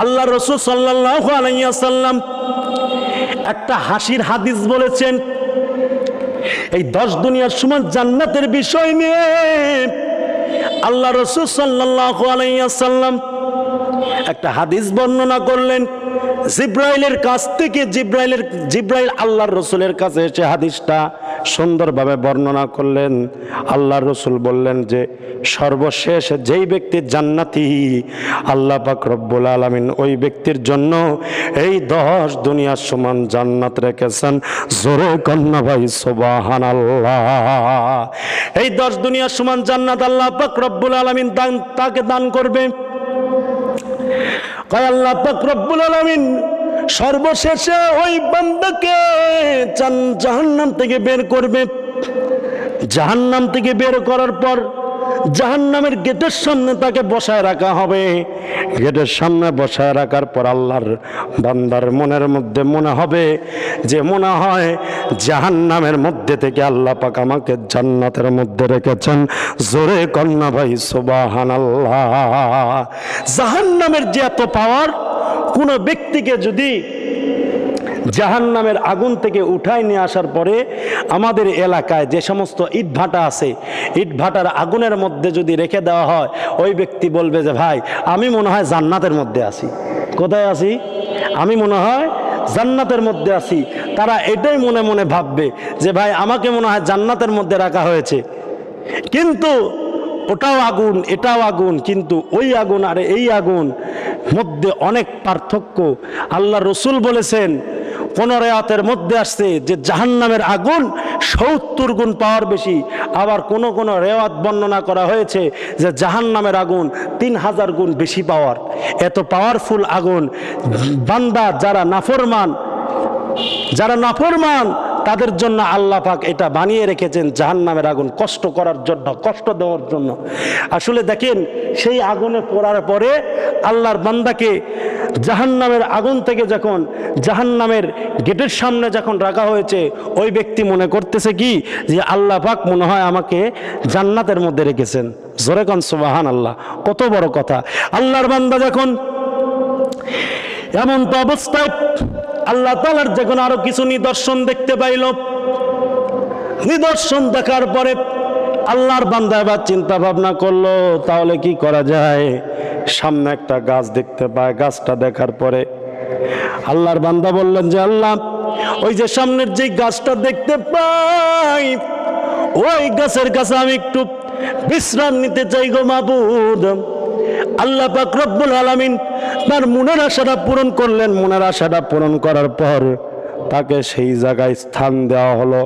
আল্লাহ রাসূল সাল্লাল্লাহু আলাইহি ওয়াসাল্লাম একটা হাসির হাদিস বলেছেন। এই 10 দুনিয়ার সমান জান্নাতের বিষয় নিয়ে আল্লাহ রাসূল সাল্লাল্লাহু আলাইহি ওয়াসাল্লাম একটা হাদিস বর্ণনা করলেন। জিব্রাইলের কাছ থেকে জিব্রাইল আল্লাহর রাসূলের কাছে এসে হাদিসটা সুন্দরভাবে বর্ণনা করলেন। আল্লাহর রাসূল বললেন যে সর্বশেষ যেই ব্যক্তি জান্নাতি, আল্লাহ পাক রব্বুল আলামিন ওই ব্যক্তির জন্য এই 10 দুনিয়ার সমান জান্নাত রেখেছেন। জোরে কন্যা ভাই সুবহানাল্লাহ। এই 10 দুনিয়ার সমান জান্নাত আল্লাহ পাক রব্বুল আলামিন তাকে দান করবে। কয় আল্লাহ পাক রব্বুল আলামিন সর্বশেষে ওই বান্দাকে জাহান্নাম থেকে বের করবে। জাহান্নাম থেকে বের করার পর জাহান্নামের গেটের সামনে তাকে বসায় রাখা হবে। গেটের সামনে বসায় রাখার পর আল্লাহর বান্দার মনের মধ্যে মনে হবে যে মনে হয় জাহান্নামের মধ্যে থেকে আল্লাহ পাক আমাকে জান্নাতের মধ্যে রেখেছেন। জোরে কন্যা ভাই সুবহানাল্লাহ। জাহান্নামের যে এত পাওয়ার, কোন ব্যক্তিকে যদি জাহান্নামের আগুন থেকে উঠায় নিয়ে আসার পরে আমাদের এলাকায় যে সমস্ত ইটভাটা আছে, ইটভাটার আগুনের মধ্যে যদি রেখে দেওয়া হয়, ওই ব্যক্তি বলবে যে ভাই আমি মনে হয় জান্নাতের মধ্যে আছি। কোথায় আছি? আমি মনে হয় জান্নাতের মধ্যে আছি। তারা এটাই মনে মনে ভাববে যে ভাই আমাকে মনে হয় জান্নাতের মধ্যে রাখা হয়েছে। কিন্তু ওটাও আগুন, এটাও আগুন, কিন্তু ওই আগুন আর এই আগুন মধ্যে অনেক পার্থক্য। আল্লাহ রাসূল বলেছেন, কোন রিওয়ায়াতের মধ্যে আসছে যে জাহান্নামের আগুন 70 গুণ পাওয়ার বেশি। আবার কোন কোন রিওয়ায়াত বর্ণনা করা হয়েছে যে জাহান্নামের আগুন 3000 গুণ বেশি পাওয়ার। এত পাওয়ারফুল আগুন। বান্দা যারা নাফরমান তাদের জন্য আল্লাহ পাক এটা বানিয়ে রেখেছেন, জাহান্নামের আগুন কষ্ট করার জন্য, কষ্ট দেওয়ার জন্য। আসলে দেখেন, সেই আগুনে পড়ার পরে আল্লাহর বান্দাকে জাহান্নামের আগুন থেকে যখন জাহান্নামের গেটের সামনে যখন রাখা হয়েছে, ওই ব্যক্তি মনে করতেছে কি যে আল্লাহ পাক মনে হয় আমাকে জান্নাতের মধ্যে রেখেছেন। জোরে কোন সুবহানাল্লাহ। কত বড় কথা। আল্লাহর বান্দা যখন এমন তো অবস্থায় আল্লাহ তাআলার যখন আরো কিছু নিদর্শন দেখতে পাইল, নিদর্শন দেখার পরে আল্লাহর বান্দা এবার চিন্তা ভাবনা করলো তাহলে কি করা যায়। সামনে একটা গাছ দেখতে পায়। গাছটা দেখার পরে আল্লাহর বান্দা বললেন যে আল্লাহ, ওই যে সামনের যে গাছটা দেখতে পাই, ওই গাছের কাছে আমি একটু বিশ্রাম নিতে চাই গো মাবুদ। আল্লাহ পাক রব্বুল আলামিন তার মনের আশাটা পূরণ করলেন। মনের আশাটা পূরণ করার পর তাকে সেই জায়গায় স্থান দেওয়া হলো।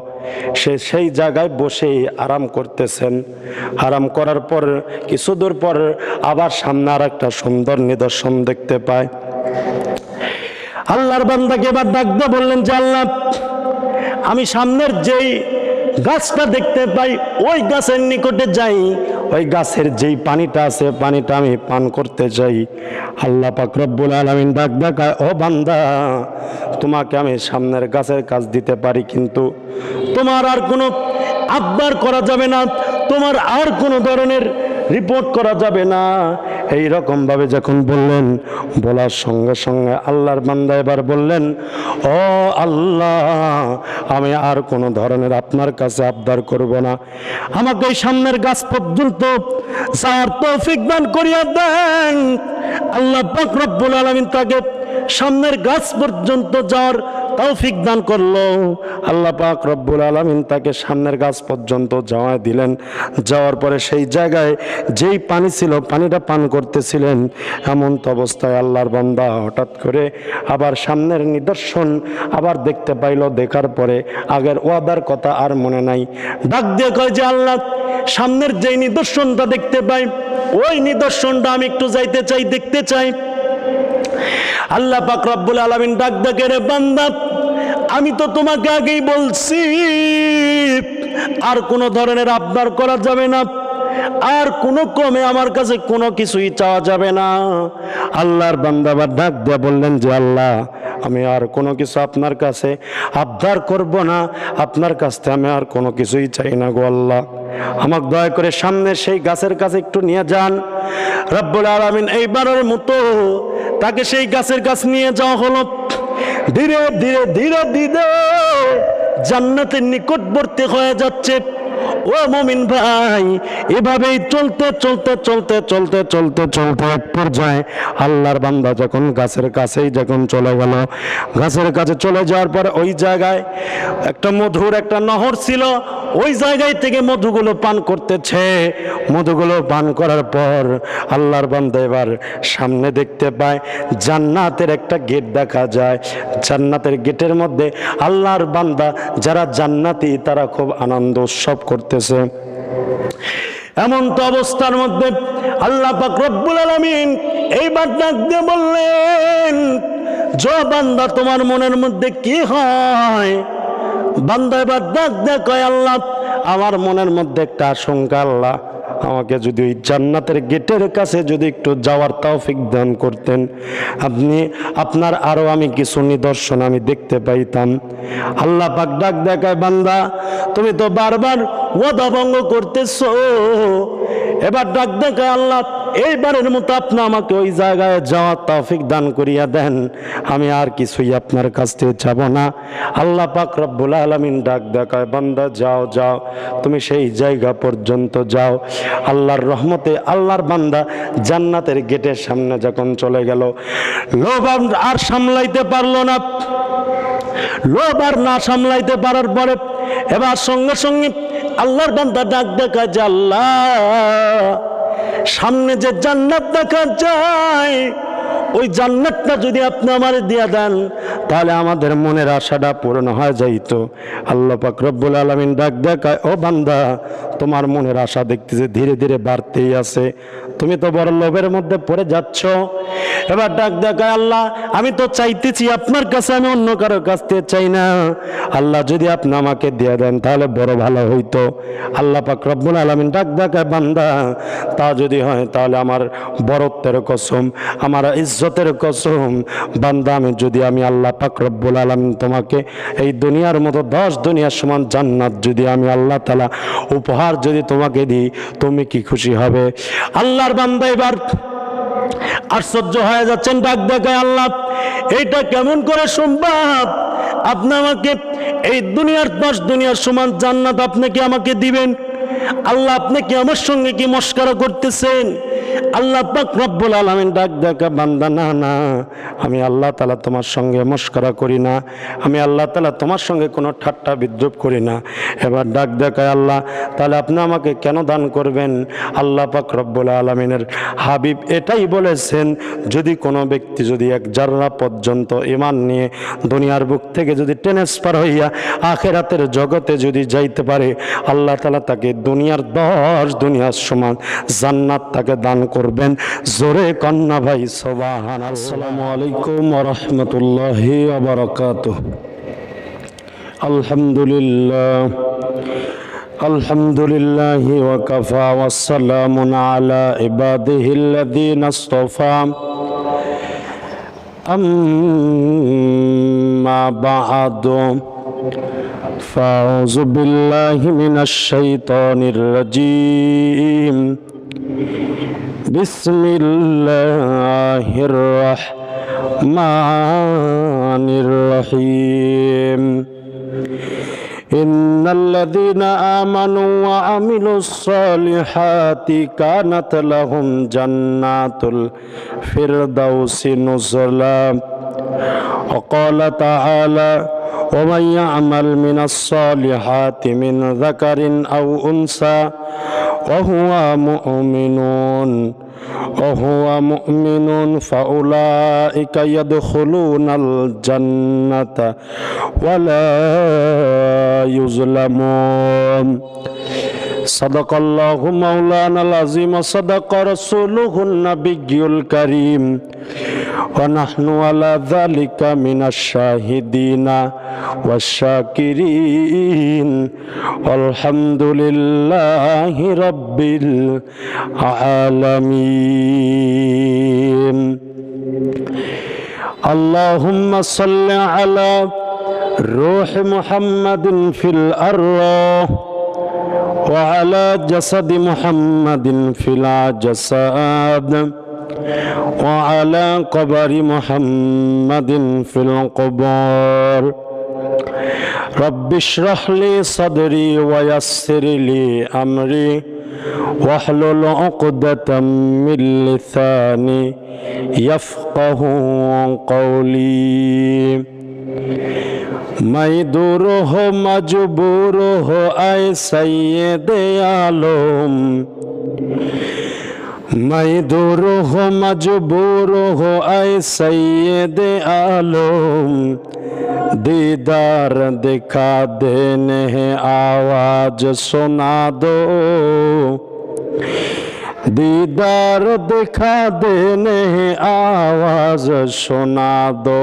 সে সেই জায়গায় বসে আরাম করতেছেন। আরাম করার পর কিছু দূর পর আবার সামনে আর একটা সুন্দর নিদর্শন দেখতে পায়। আল্লাহর বান্দাকে এবার ডাক দিয়ে বললেন যে আল্লাহ, আমি সামনের যেই গাছটা দেখতে পাই ওই গাছের নিকটে যাই, ওই গাছের যেই পানিটা আছে পানিটা আমি পান করতে চাই। আল্লাহ পাক রব্বুল আলামিন ডাক দেখায়, ও বান্দা, তোমাকে আমি সামনের গাছের কাজ দিতে পারি, কিন্তু তোমার আর কোনো আবদার করা যাবে না, তোমার আর কোনো ধরনের রিপোর্ট করা যাবে না। এই রকম ভাবে যখন বললেন, বলার সঙ্গে সঙ্গে আল্লাহর বান্দা এবার বললেন, ও আল্লাহ, আমি আর কোনো ধরনের আপনার কাছে আবদার করব না, আমাকে এই সামনের গাছ পর্যন্ত যাওয়ার তৌফিক দান করিয়া দেন। আল্লাহ পাক রব্বুল আলামিন তাকে সামনের গাছ পর্যন্ত যাওয়ার তৌফিক দান করলো। আল্লাহ পাক রব্বুল আলামিন তাকে সামনের গাছ পর্যন্ত যাওয়া দিলেন। যাওয়ার পরে সেই জায়গায় যেই পানি ছিল পানিটা পান করতেছিলেন। এমন তো অবস্থায় আল্লাহর বান্দা হঠাৎ করে আবার সামনের নিদর্শন আবার দেখতে পাইল। দেখার পরে আগের ওয়াদার কথা আর মনে নাই। ডাক দিয়ে কয় যে আল্লাহ, সামনের যেই নিদর্শনটা দেখতে পাই ওই নিদর্শনটা আমি একটু যাইতে চাই, দেখতে চাই। আল্লাহ পাক রব্বুল আলামিন ডাক দেখে, রে বান্দা, আমি তো তোমাকে আগেই বলছি আর কোনো ধরনের আবদার করা যাবে না, আর কোনো ক্রমে আমার কাছে কোনো কিছুই চাওয়া যাবে না। আল্লাহর বান্দা আবার ডাক দিয়ে বললেন যে আল্লাহ, আমি আর কোনো কিছু আপনার কাছে আবদার করব না, আপনার কাছ থেকে আমি আর কোনো কিছুই চাই না গো আল্লাহ, আমাকে দয়া করে সামনে সেই গাছের কাছে একটু নিয়ে যান। রব্বুল আলামিন এইবারের মতো তাকে সেই গাছের কাছে নিয়ে যাওয়া হলো। ধীরে ধীরে ধীরে ধীরে জান্নাতের নিকটবর্তী হয়ে যাচ্ছে। ও মুমিন ভাই, এভাবেই চলতে চলতে চলতে চলতে চলতে চলতে এক পর্যায়ে আল্লাহর বান্দা যখন গাছের কাছেই যখন চলে গেল, গাছের কাছে চলে যাওয়ার পর ওই জায়গায় একটা মধুর একটা নহর ছিল। ওই জায়গায় থেকে মধুগুলো পান করতেছে। মধুগুলো পান করার পর আল্লাহর বান্দা এবার সামনে দেখতে পায় জান্নাতের একটা গেট দেখা যায়। জান্নাতের গেটের মধ্যে আল্লাহর বান্দা যারা জান্নাতি তারা খুব আনন্দ উৎসব করতেছে। এমন তো অবস্থার মধ্যে আল্লাহ পাক রব্বুল আলামিন এইবার ডাক দিয়ে বললেন, যো বান্দা তোমার মনের মধ্যে কি হয়? বান্দা এবার ডাক দিয়ে কয়, আল্লাহ আমার মনের মধ্যে একটা আশঙ্কা, আল্লাহ আমাকে যদি ওই জান্নাতের গেটের কাছে যদি একটু যাওয়ার তৌফিক দান করতেন, আপনি আপনার আরো আমি কিছু নিদর্শন আমি দেখতে পাইতাম। আল্লাহ পাক ডাক দেখায়, বান্দা তুমি তো বারবার ওয়াদা ভঙ্গ করতেছো। এবার ডাক দেখায়, আল্লাহ এইবারের মতো আপনি আমাকে ওই জায়গায় যাওয়ার তৌফিক দান করিয়া দেন, আমি আর কিছুই আপনার কাছ থেকে যাব না। আল্লাহ পাক রব্বুল আলামিন ডাক দেখায়, বান্দা যাও যাও, তুমি সেই জায়গা পর্যন্ত যাও। আল্লাহর রহমতে আল্লাহর বান্দা জান্নাতের গেটের সামনে যখন চলে গেল, লোভ আর সামলাইতে পারলো না। লোভ আর না সামলাইতে পারার পরে এবার সঙ্গে সঙ্গে আল্লাহর বান্দা ডাক দেখায় যে, আল্লাহ সামনে যে জান্নাত দেখা যায়, ওই জান্নাতটা যদি আপনি আমারে দিয়ে দেন তাহলে আমাদের মনের আশাটা পূরণ হয়ে যাইতো। আল্লাহ পাক রব্বুল আলামিন ডাক দেখায়, ও বান্দা তোমার মনের আশা দেখতেছে ধীরে ধীরে বাড়তেই আছে, তুমি তো বড় লোভের মধ্যে পড়ে যাচ্ছ। এবার ডাক দেখায়, আল্লাহ আমি তো চাইতেছি আপনার কাছে, আমি অন্য কারো কাছ থেকে চাই না। আল্লাহ যদি আপনি আমাকে দিয়ে দেন তাহলে বড় ভালো হইতো। আল্লাহ পাক রব্বুল আলামিন ডাক দেখায়, বান্দা তা যদি হয় তাহলে আমার বরত্বের কসম, আমার ইজ্জতের কসম, বান্দা আমি আল্লাহ পাক রব্বুল আলামিন তোমাকে এই দুনিয়ার মতো 10 দুনিয়ার সমান জান্নাত যদি আমি আল্লাহ তাআলা উপহার যদি তোমাকে দিই, তুমি কি খুশি হবে? আল্লাহর বান্দা এবার আশ্চর্য হয়ে যাচ্ছেন, ডাক দেখায়, আল্লাহ এইটা কেমন করে সম্ভব? আপনি আমাকে এই দুনিয়ার 10 দুনিয়ার সমান জান্নাত আপনি কি আমাকে দিবেন? আল্লাহ আপনি কি আমার সঙ্গে কি মস্করা করতেছেন? আল্লাহ পাক রব্বুল আলামিন ডাক দেখা, বান্দা না না, আমি আল্লাহ তাআলা তোমার সঙ্গে মস্করা করি না, আমি আল্লাহ তাআলা তোমার সঙ্গে কোনো ঠাট্টা বিদ্রুপ করি না। এবার ডাক দেখায়, আল্লাহ তাহলে আপনি আমাকে কেন দান করবেন? আল্লাহ পাক রব্বুল আলামিনের হাবিব এটাই বলেছেন, যদি কোনো ব্যক্তি যদি এক জাররা পর্যন্ত ঈমান নিয়ে দুনিয়ার বুক থেকে যদি ট্রান্সফার হইয়া আখিরাতের জগতে যদি যাইতে পারে, আল্লাহ তাআলা তাকে দুনিয়ার 10 দুনিয়ার সমান জান্নাত তাকে দান করবেন। জোরে কন্যা ভাই সুবহানাল্লাহ। আসসালামু আলাইকুম ওয়া রাহমাতুল্লাহি ওয়া বারাকাতুহু। আলহামদুলিল্লাহ আলহামদুলিল্লাহি ওয়া কাফা ওয়াস সালামুন আলা ইবাদিহিল্লাযীনা ইসতাফা। আম্মা বা'দু ফাউযু বিল্লাহি মিনাশ শাইতানির রাজীম। বিসমিল্লাহির রাহমানির রহিম। ইন্নাল্লাযীনা আমানু ওয়া আমিলুস সালিহাতি কানাত লাহুম জান্নাতুল ফিরদাউসি নুজুলা। ওয়া ক্বালা তাআলা ওয়া মান ইয়া'মাল মিনাস সালিহাতি মিন যাকারিন আও উনসা وهو مؤمن فأولئك يدخلون الجنة ولا يظلمون. صدق الله مولانا العظيم وصدق رسوله النبي الكريم ونحن على ذلك من الشاهدين والشاكرين والحمد لله رب العالمين. اللهم صل على روح محمد في الأرواح وعلى جسد محمد في الأجساد وعلى قبر محمد في القبور رب اشرح لي صدري ويسر لي أمري واحلل عقدة من لساني يفقه قولي मैं दूर हो मजबूर हो ऐ सैयद आलम मैं दूर हो मजबूर हो ऐ सैयद आलम दीदार दिखा देने आवाज सुना दो दीदार दिखा देने आवाज सुना दो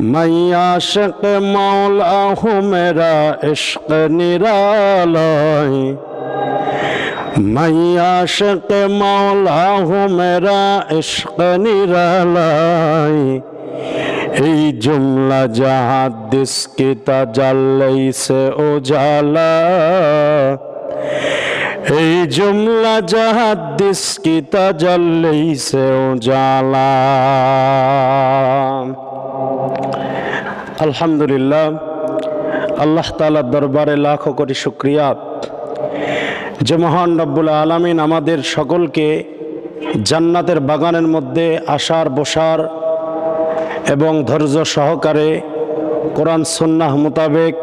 मैं आशिक़ मौला हूँ मेरा इश्क़ निराला मैं आशिक़ मौला हूँ मेरा इश्क़ निराला এই जुमला जहाँ दिस की ताजल्ली से उजाला এই जुमला जहाँ दिस की ताजल्ली से उजाला আলহামদুলিল্লাহ আল্লাহ তাআলার দরবারে লাখো কোটি শুকরিয়া যে মহান রব্বুল আলামিন আমাদের সকলকে জান্নাতের বাগানের মধ্যে আসার বসার এবং ধৈর্য সহকারে কোরআন সুন্নাহ মোতাবেক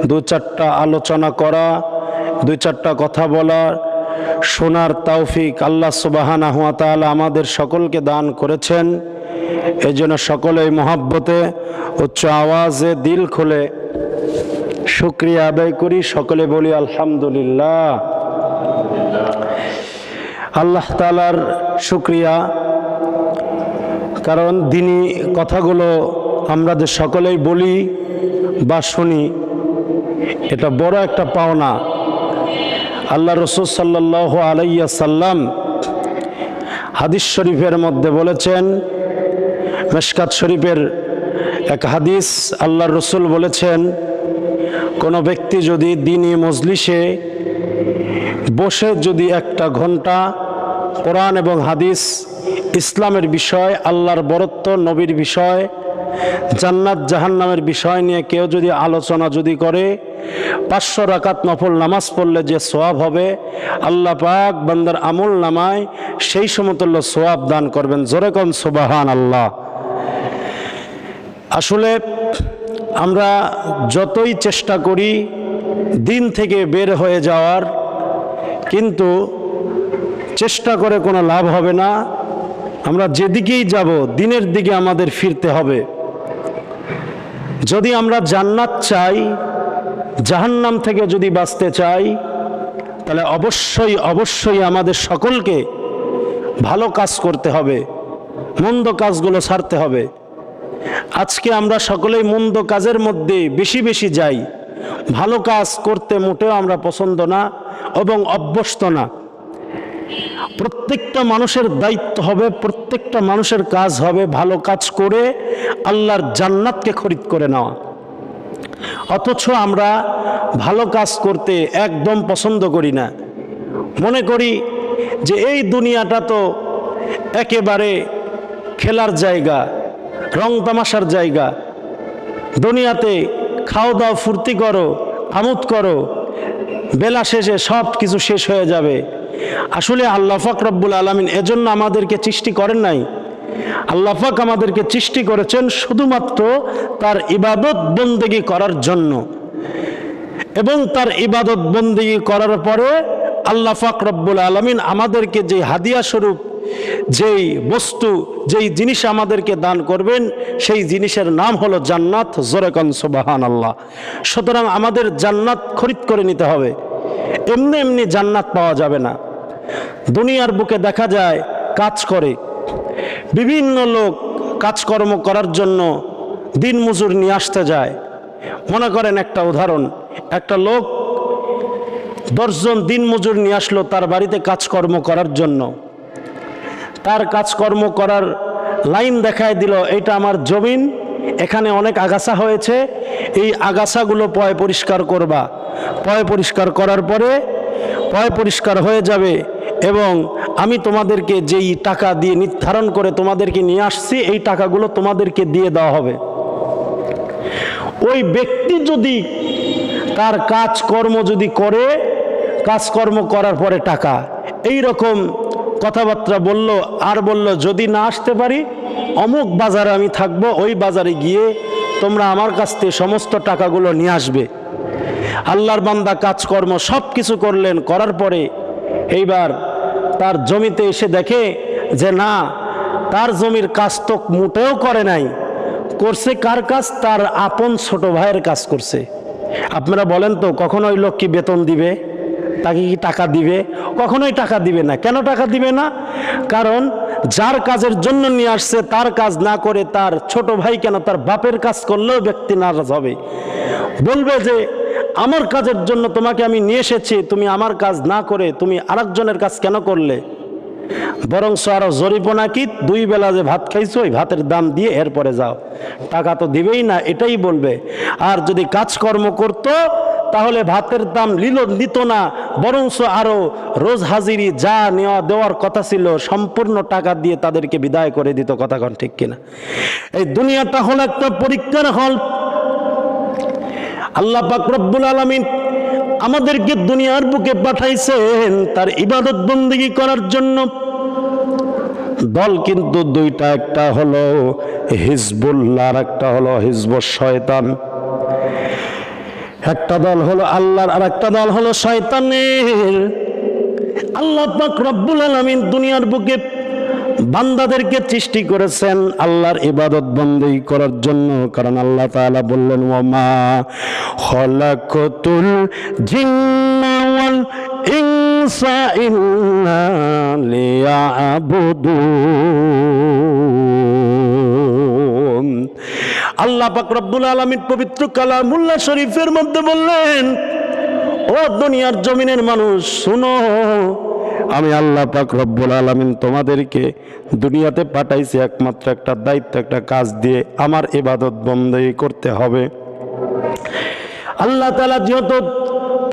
দু চারটা আলোচনা করা দুই চারটা কথা বলা শোনার তৌফিক আল্লাহ সুবহানাহু ওয়া তাআলা আমাদের সকলকে দান করেছেন। এই জন্য সকলেই মহব্বতে উচ্চ আওয়াজে দিল খুলে শুকরিয়া আদায় করি, সকলে বলি আলহামদুলিল্লাহ। আল্লাহ তাআলার শুকরিয়া, কারণ দিনী কথাগুলো আমরা যে সকলেই বলি বা শুনি এটা বড় একটা পাওনা। আল্লাহ রাসূল সাল্লাল্লাহু আলাইহি ওয়াসাল্লাম হাদিস শরীফের মধ্যে বলেছেন, মিশকাত শরীফের এক হাদিস, আল্লাহর রাসূল বলেছেন কোনো ব্যক্তি যদি দ্বীনি মজলিসে বসে যদি একটা ঘন্টা কোরআন এবং হাদিস, ইসলামের বিষয়, আল্লাহর বরত্ব, নবীর বিষয়, জান্নাত জাহান্নামের বিষয় নিয়ে কেউ যদি আলোচনা যদি করে 500 রাকাত নফল নামাজ পড়লে যে সওয়াব হবে আল্লাহ পাক বান্দার আমল নামায় সেই সমতুল্য সওয়াব দান করবেন। জোরে কোন সুবহানাল্লাহ। আসলে আমরা যতই চেষ্টা করি দিন থেকে বের হয়ে যাওয়ার, কিন্তু চেষ্টা করে কোনো লাভ হবে না। আমরা যেদিকেই যাব দিনের দিকে আমাদের ফিরতে হবে। যদি আমরা জান্নাত চাই, জাহান্নাম থেকে যদি বাঁচতে চাই, তাহলে অবশ্যই আমাদের সকলকে ভালো কাজ করতে হবে, মন্দ কাজগুলো ছাড়তে হবে। আজকে আমরা সকলেই মন্দ কাজের মধ্যে বেশি বেশি যাই, ভালো কাজ করতে মোটেও আমরা পছন্দ না এবং অভ্যস্ত না। প্রত্যেকটা মানুষের দায়িত্ব হবে, প্রত্যেকটা মানুষের কাজ হবে ভালো কাজ করে আল্লাহর জান্নাতকে খরিদ করে নেওয়া। অথচ আমরা ভালো কাজ করতে একদম পছন্দ করি না। মনে করি যে এই দুনিয়াটা তো একেবারে খেলার জায়গা, রং তামাশার জায়গা, দুনিয়াতে খাও দাও ফুর্তি করো আমোদ করো, বেলা শেষে সব কিছু শেষ হয়ে যাবে। আসলে আল্লাহ পাক রব্বুল আলামিন এজন্য আমাদেরকে সৃষ্টি করেন নাই। আল্লাহ পাক আমাদেরকে সৃষ্টি করেছেন শুধুমাত্র তার ইবাদত বন্দেগী করার জন্য, এবং তার ইবাদত বন্দেগী করার পরে আল্লাহ পাক রব্বুল আলামিন আমাদেরকে যে হাদিয়া স্বরূপ যেই বস্তু যেই জিনিস আমাদেরকে দান করবেন সেই জিনিসের নাম হলো জান্নাত। জোরে কোন সুবহানাল্লাহ। সুতরাং আমাদের জান্নাত খরিদ করে নিতে হবে, এমনি এমনি জান্নাত পাওয়া যাবে না। দুনিয়ার বুকে দেখা যায় কাজ করে বিভিন্ন লোক, কাজকর্ম করার জন্য দিন মজুর নিয়ে আসতে যায়। মনে করেন একটা উদাহরণ, একটা লোক 10 জন দিন মজুর নিয়ে আসলো তার বাড়িতে কাজকর্ম করার জন্য। তার কাজকর্ম করার লাইন দেখায় দিল, এটা আমার জমিন, এখানে অনেক আগাছা হয়েছে, এই আগাছাগুলো পয় পরিষ্কার করবা। পয় পরিষ্কার করার পরে পয় পরিষ্কার হয়ে যাবে এবং আমি তোমাদেরকে যেই টাকা দিয়ে নির্ধারণ করে তোমাদেরকে নিয়ে আসছি এই টাকাগুলো তোমাদেরকে দিয়ে দেওয়া হবে। ওই ব্যক্তি যদি তার কাজকর্ম যদি করে, কাজকর্ম করার পরে টাকা, এই রকম কথাবার্তা বলল আর বলল যদি না আসতে পারি অমুক বাজারে আমি থাকবো, ওই বাজারে গিয়ে তোমরা আমার কাছ থেকে সমস্ত টাকাগুলো নিয়ে আসবে। আল্লাহর বান্দা কাজকর্ম সব কিছু করলেন, করার পরে এইবার তার জমিতে এসে দেখে যে না, তার জমির কাজ তো মোটেও করে নাই, করছে কার কাজ? তার আপন ছোট ভাইয়ের কাজ করছে। আপনারা বলেন তো কখনো ওই লোক কি বেতন দিবে? তাকে কি টাকা দিবে? কখনোই টাকা দিবে না। কেন টাকা দিবে না? কারণ যার কাজের জন্য নিয়ে আসছে তার কাজ না করে তার ছোট ভাই কেন, তার বাপের কাজ করলেও ব্যক্তি নারাজ হবে, বলবে যে আমার কাজের জন্য তোমাকে আমি নিয়ে এসেছি, তুমি আমার কাজ না করে তুমি আরেকজনের কাজ কেন করলে? বরং আরো জরিপনা কি, 2 বেলা যে ভাত খাইছো ওই ভাতের দাম দিয়ে এরপরে যাও, টাকা তো দিবেই না, এটাই বলবে। আর যদি কাজকর্ম করতো তাহলে ভাতের দাম নিত না, বরং আরো রোজ হাজিরি যা নেওয়া দেওয়ার কথা ছিল সম্পূর্ণ টাকা দিয়ে তাদেরকে বিদায় করে দিত। কথা কোন ঠিক কিনা? এই দুনিয়াটা হলো একটা পরীক্ষার হল। আল্লাহ পাক রব্বুল আলামিন আমাদেরকে দুনিয়ার বুকে পাঠাইছেন তার ইবাদত বন্দেগী করার জন্য। দল কিন্তু দুইটা, একটা হলো হিজবুল্লাহ আর একটা হলো হিজবুশ শয়তান। একটা দল হলো আল্লাহর আর একটা দল হলো শয়তানের। আল্লাহ পাক রব্বুল আলামিন দুনিয়ার বুকে বান্দাদেরকে সৃষ্টি করেছেন আল্লাহর ইবাদত বন্দেগী করার জন্য। কারণ আল্লাহ তাআলা বললেন ওয়ামা খালাকাতুল জিন্না ওয়াল ইনসা ইল্লা লিয়াবুদুন। আল্লাহ পাক রব্বুল আলামিন পবিত্র কালামুল্লাহ শরীফের মধ্যে বললেন, ও দুনিয়ার জমিনের মানুষ শুনো, আমি আল্লাহ পাক রব্বুল আলামিন তোমাদেরকে দুনিয়াতে পাঠাইছি একমাত্র একটা দায়িত্ব, একটা কাজ দিয়ে, আমার ইবাদত বন্দেগী করতে হবে। আল্লাহ তাআলা যেহেতু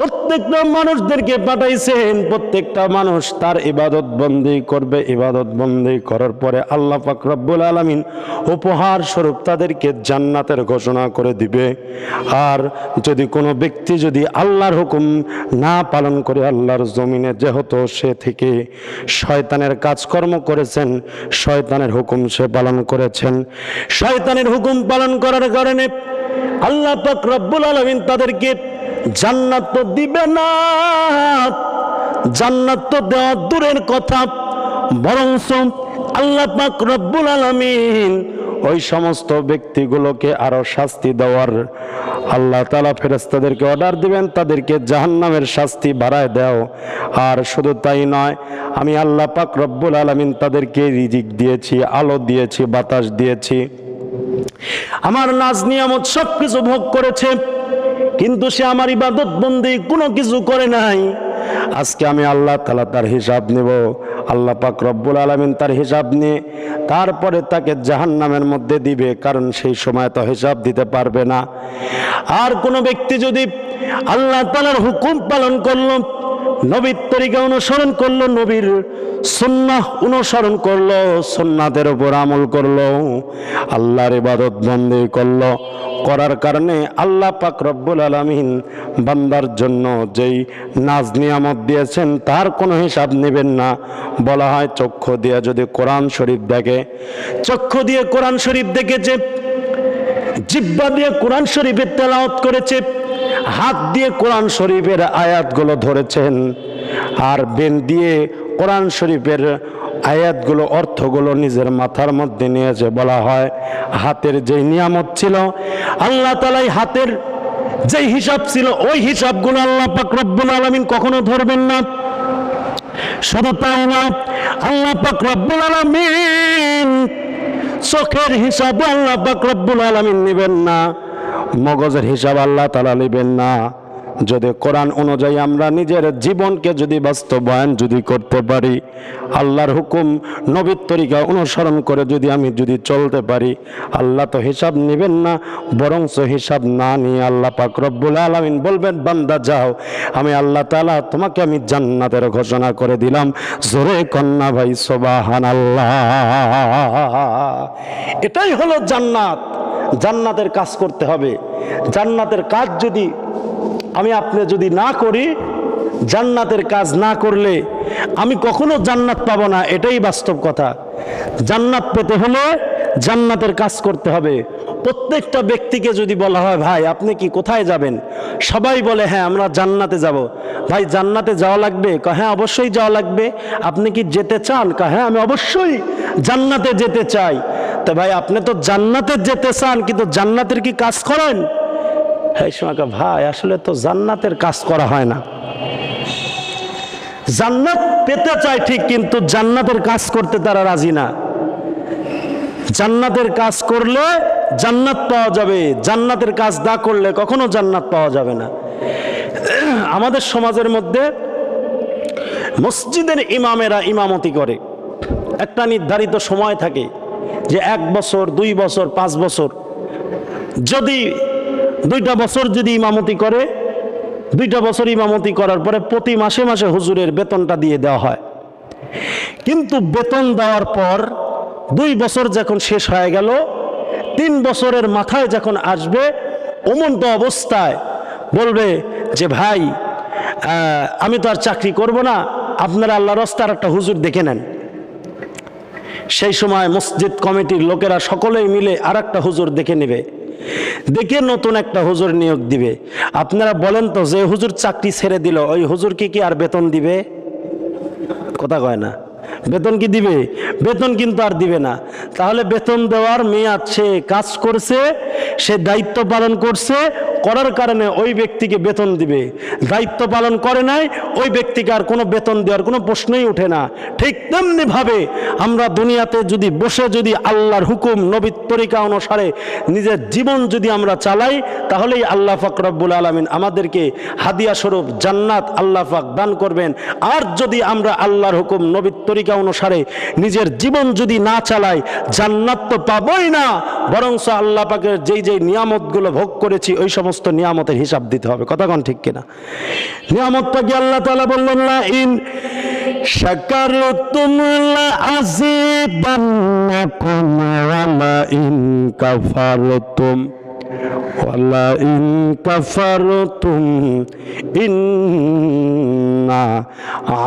প্রত্যেকটা মানুষদেরকে পাঠাইছেন, প্রত্যেকটা মানুষ তার ইবাদত বন্দেগী করবে। ইবাদত বন্দেগী করার পরে আল্লাহ পাক রব্বুল আলামিন উপহার স্বরূপ তাদেরকে জান্নাতের ঘোষণা করে দিবে। আর যদি কোনো ব্যক্তি যদি আল্লাহর হুকুম না পালন করে, আল্লাহর জমিনে যেহেতু সে থেকে শয়তানের কাজকর্ম করেছেন, শয়তানের হুকুম সে পালন করেছেন, শয়তানের হুকুম পালন করার কারণে আল্লাহ পাক রব্বুল আলামিন তাদেরকে জান্নাত তো দিবে না, জান্নাত তো দেওয়া দূরের কথা, বরং আল্লাহ পাক রব্বুল আলামিন ওই সমস্ত ব্যক্তিগুলোকে আরো শাস্তি দেওয়ার আল্লাহ তাআলা ফেরেশতাদেরকে অর্ডার দিবেন, তাদেরকে জাহান্নামের শাস্তি বাড়ায় দাও। আর শুধু তাই নয়, আমি আল্লাহ পাক রব্বুল আলামিন তাদেরকে রিজিক দিয়েছি, আলো দিয়েছি, বাতাস দিয়েছি, আমার নাজ নিয়ামত সবকিছু ভোগ করেছে, কিন্তু সে আমার ইবাদত বন্দেগী কোনো কিছু করে নাই। আজকে আমি আল্লাহ তাআলা তার হিসাব নেব। আল্লাহ পাক রব্বুল আলামিন তার হিসাব নিয়ে তারপরে তাকে জাহান্নামের মধ্যে দিবে, কারণ সেই সময় তো হিসাব দিতে পারবে না। আর কোনো ব্যক্তি যদি আল্লাহ তাআলার হুকুম পালন করলো, নবীর তরিকা অনুসরণ করলো, নবীর সুন্নাহ অনুসরণ করলো, সুন্নাতের উপর আমল করলো, আল্লাহর ইবাদত বন্দেগী করলো, করার কারণে আল্লাহ পাক রব্বুল আলামিন বান্দার জন্য যেই নাজ নিয়ামত দিয়েছেন তার কোনো হিসাব নেবেন না। বলা হয় চক্ষু দিয়ে যদি কোরআন শরীফ দেখে, চক্ষু দিয়ে কোরআন শরীফ দেখেছে, জিহ্বা দিয়ে কোরআন শরীফের তেলাওয়াত করেছে, হাত দিয়ে কোরআন শরীফের আয়াতগুলো ধরেছেন, আর বেন দিয়ে কোরআন শরীফের আয়াতগুলো অর্থগুলো নিজের মাথার মধ্যে নিয়েছে। বলা হয় হাতের যে নিয়ামত ছিল, আল্লাহ তাআলা হাতের যে হিসাব ছিল ওই হিসাবগুলো আল্লাহ পাক রব্বুল আলামিন কখনো ধরবেন না। শুধু তাই না, আল্লাহ পাক রব্বুল আলামিন চোখের হিসাব আল্লাহ পাক রব্বুল আলামিন নেবেন না, মগজের হিসাব আল্লাহ তাআলা নেবেন না, যদি কোরআন অনুযায়ী আমরা নিজের জীবনকে যদি বাস্তবায়ন যদি করতে পারি, আল্লাহর হুকুম নবীর তরিকা অনুসরণ করে যদি চলতে পারি, আল্লাহ তো হিসাব নেবেন না, বরঞ্চ হিসাব না নিয়ে আল্লাহ পাক রব্বুল আলামিন বলবেন, বান্দা যাও, আমি আল্লাহ তাআলা তোমাকে আমি জান্নাতের ঘোষণা করে দিলাম। জোরে কন্যা ভাই সুবহানাল্লাহ। এটাই হলো জান্নাত। জান্নাতের কাজ করতে হবে। জান্নাতের কাজ যদি আপনি যদি না করি, জান্নাতের কাজ না করলে আমি কখনো জান্নাত পাবো না, এটাই বাস্তব কথা। জান্নাত পেতে হলে জান্নাতের কাজ করতে হবে। প্রত্যেকটা ব্যক্তিকে যদি বলা হয়, ভাই আপনি কি কোথায় যাবেন, সবাই বলে হ্যাঁ আমরা জান্নাতে যাব। ভাই জান্নাতে যাওয়া লাগবে? হ্যাঁ অবশ্যই যাওয়া লাগবে। আপনি কি যেতে চান? হ্যাঁ আমি অবশ্যই জান্নাতে যেতে চাই। তো ভাই আপনি তো জান্নাতে যেতে চান, কিন্তু জান্নাতের কি কাজ করেন? এই সময় ভাই আসলে তো জান্নাতের কাজ করা হয় না। জান্নাত পেতে চায় ঠিক, কিন্তু জান্নাতের কাজ করতে তারা রাজি না। জান্নাতের কাজ করলে জান্নাত পাওয়া যাবে, জান্নাতের কাজ না করলে কখনো জান্নাত পাওয়া যাবে না। আমাদের সমাজের মধ্যে মসজিদের ইমামেরা ইমামতি করে, একটা নির্ধারিত সময় থাকে যে 1 বছর 2 বছর 5 বছর, যদি 2টা বছর যদি ইমামতি করে, 2টা বছর ইমামতি করার পরে প্রতি মাসে মাসে হুজুরের বেতনটা দিয়ে দেওয়া হয়। কিন্তু বেতন দেওয়ার পর 2 বছর যখন শেষ হয়ে গেল, 3 বছরের মাথায় যখন আসবে, অমন্ত অবস্থায় বলবে যে ভাই আমি তো আর চাকরি করব না, আপনারা আল্লাহর রাস্তায় একটা হুজুর দেখে নেন। সেই সময় মসজিদ কমিটির লোকেরা সকলেই মিলে আরেকটা হুজুর দেখে নেবে, দেখে নতুন একটা হুজুর নিয়োগ দিবে। আপনারা বলেন তো, যে হুজুর চাকরি ছেড়ে দিল ওই হুজুর কি আর বেতন দিবে? কথা কয় না। বেতন কি দিবে? বেতন কিন্তু আর দিবে না। তাহলে বেতন দেওয়ার মেয়াদ, সে কাজ করছে, সে দায়িত্ব পালন করছে, করার কারণে ওই ব্যক্তিকে বেতন দিবে। দায়িত্ব পালন করে নাই, ওই ব্যক্তিকে আর কোনো বেতন দেওয়ার কোনো প্রশ্নই ওঠে না। ঠিক তেমনি ভাবে আমরা দুনিয়াতে যদি বসে যদি আল্লাহর হুকুম নবীর তরিকা অনুসারে নিজের জীবন যদি আমরা চালাই, তাহলেই আল্লাহ পাক রব্বুল আলামিন আমাদেরকে হাদিয়া স্বরূপ জান্নাত আল্লাহ পাক দান করবেন। আর যদি আমরা আল্লাহর হুকুম নবীর তরিকা অনুসারে নিজের জীবন যদি না চালাই, জান্নাত তো পাবই না, বরঞ্চ আল্লাহ পাকের যেই নিয়ামতগুলো ভোগ করেছি ওই সমস্ত নিয়ামতের হিসাব দিতে হবে। কথা কোন ঠিক কিনা? নিয়ামতটা কি আল্লাহ তাআলা বললেন, লা ইন শাকারতুম লা আযীদান্নাকুম ওয়া লা ইন কাফারতুম ওয়ালা ইন কাফারতুম ইন্না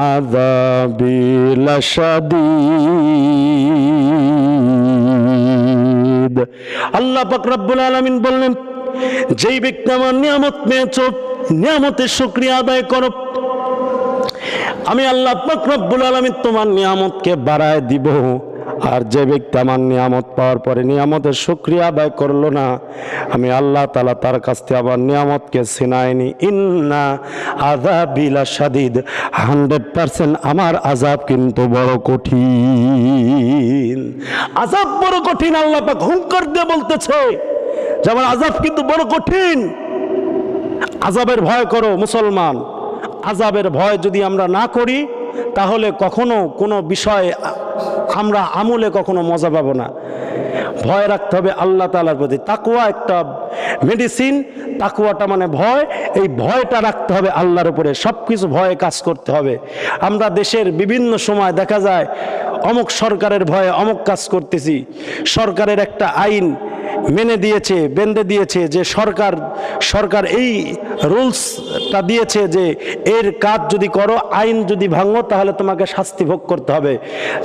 আযাবি লাশাদীদ। আল্লাহ পাক রব্বুল আলামিন বললেন, যেই ব্যক্তি আমার নিয়ামত পেয়েছ, নিয়ামতের শুকরিয়া আদায় করো, আমি আল্লাহ পাক রব্বুল আলামিন তোমার নিয়ামতকে বাড়ায় দিব। আর যে ব্যক্তি আমার নিয়ামত পাওয়ার পরে নিয়ামতের শুকরিয়া আদায় করলো না, আমি আল্লাহ তাআলা তার কাছ থেকে আমার নিয়ামতকে ছিনায়নি। ইন্না আযাবি লাশাদীদ, 100% আমার আযাব কিন্তু বড় কঠিন। আযাব বড় কঠিন। আল্লাহ পাক হুঙ্কার দিয়ে বলতেছে যে আমার আযাব কিন্তু বড় কঠিন। আযাবের ভয় করো মুসলমান। আযাবের ভয় যদি আমরা না করি, তাহলে কখনো কোনো বিষয়ে আমরা আমলে কখনো মজা পাবো না। ভয় রাখতে হবে আল্লাহ তাআলার প্রতি। তাকওয়া একটা মেডিসিন। তাকওয়াটা মানে ভয়। এই ভয়টা রাখতে হবে আল্লাহর উপরে। সব কিছু ভয়ে কাজ করতে হবে। আমরা দেশের বিভিন্ন সময় দেখা যায় অমুক সরকারের ভয়ে অমুক কাজ করতেছি। সরকারের একটা আইন মেনে দিয়েছে, বেঁধে দিয়েছে যে সরকার এই রুলসটা দিয়েছে যে এর কাজ যদি করো, আইন যদি ভাঙো, তাহলে তোমাকে শাস্তি ভোগ করতে হবে।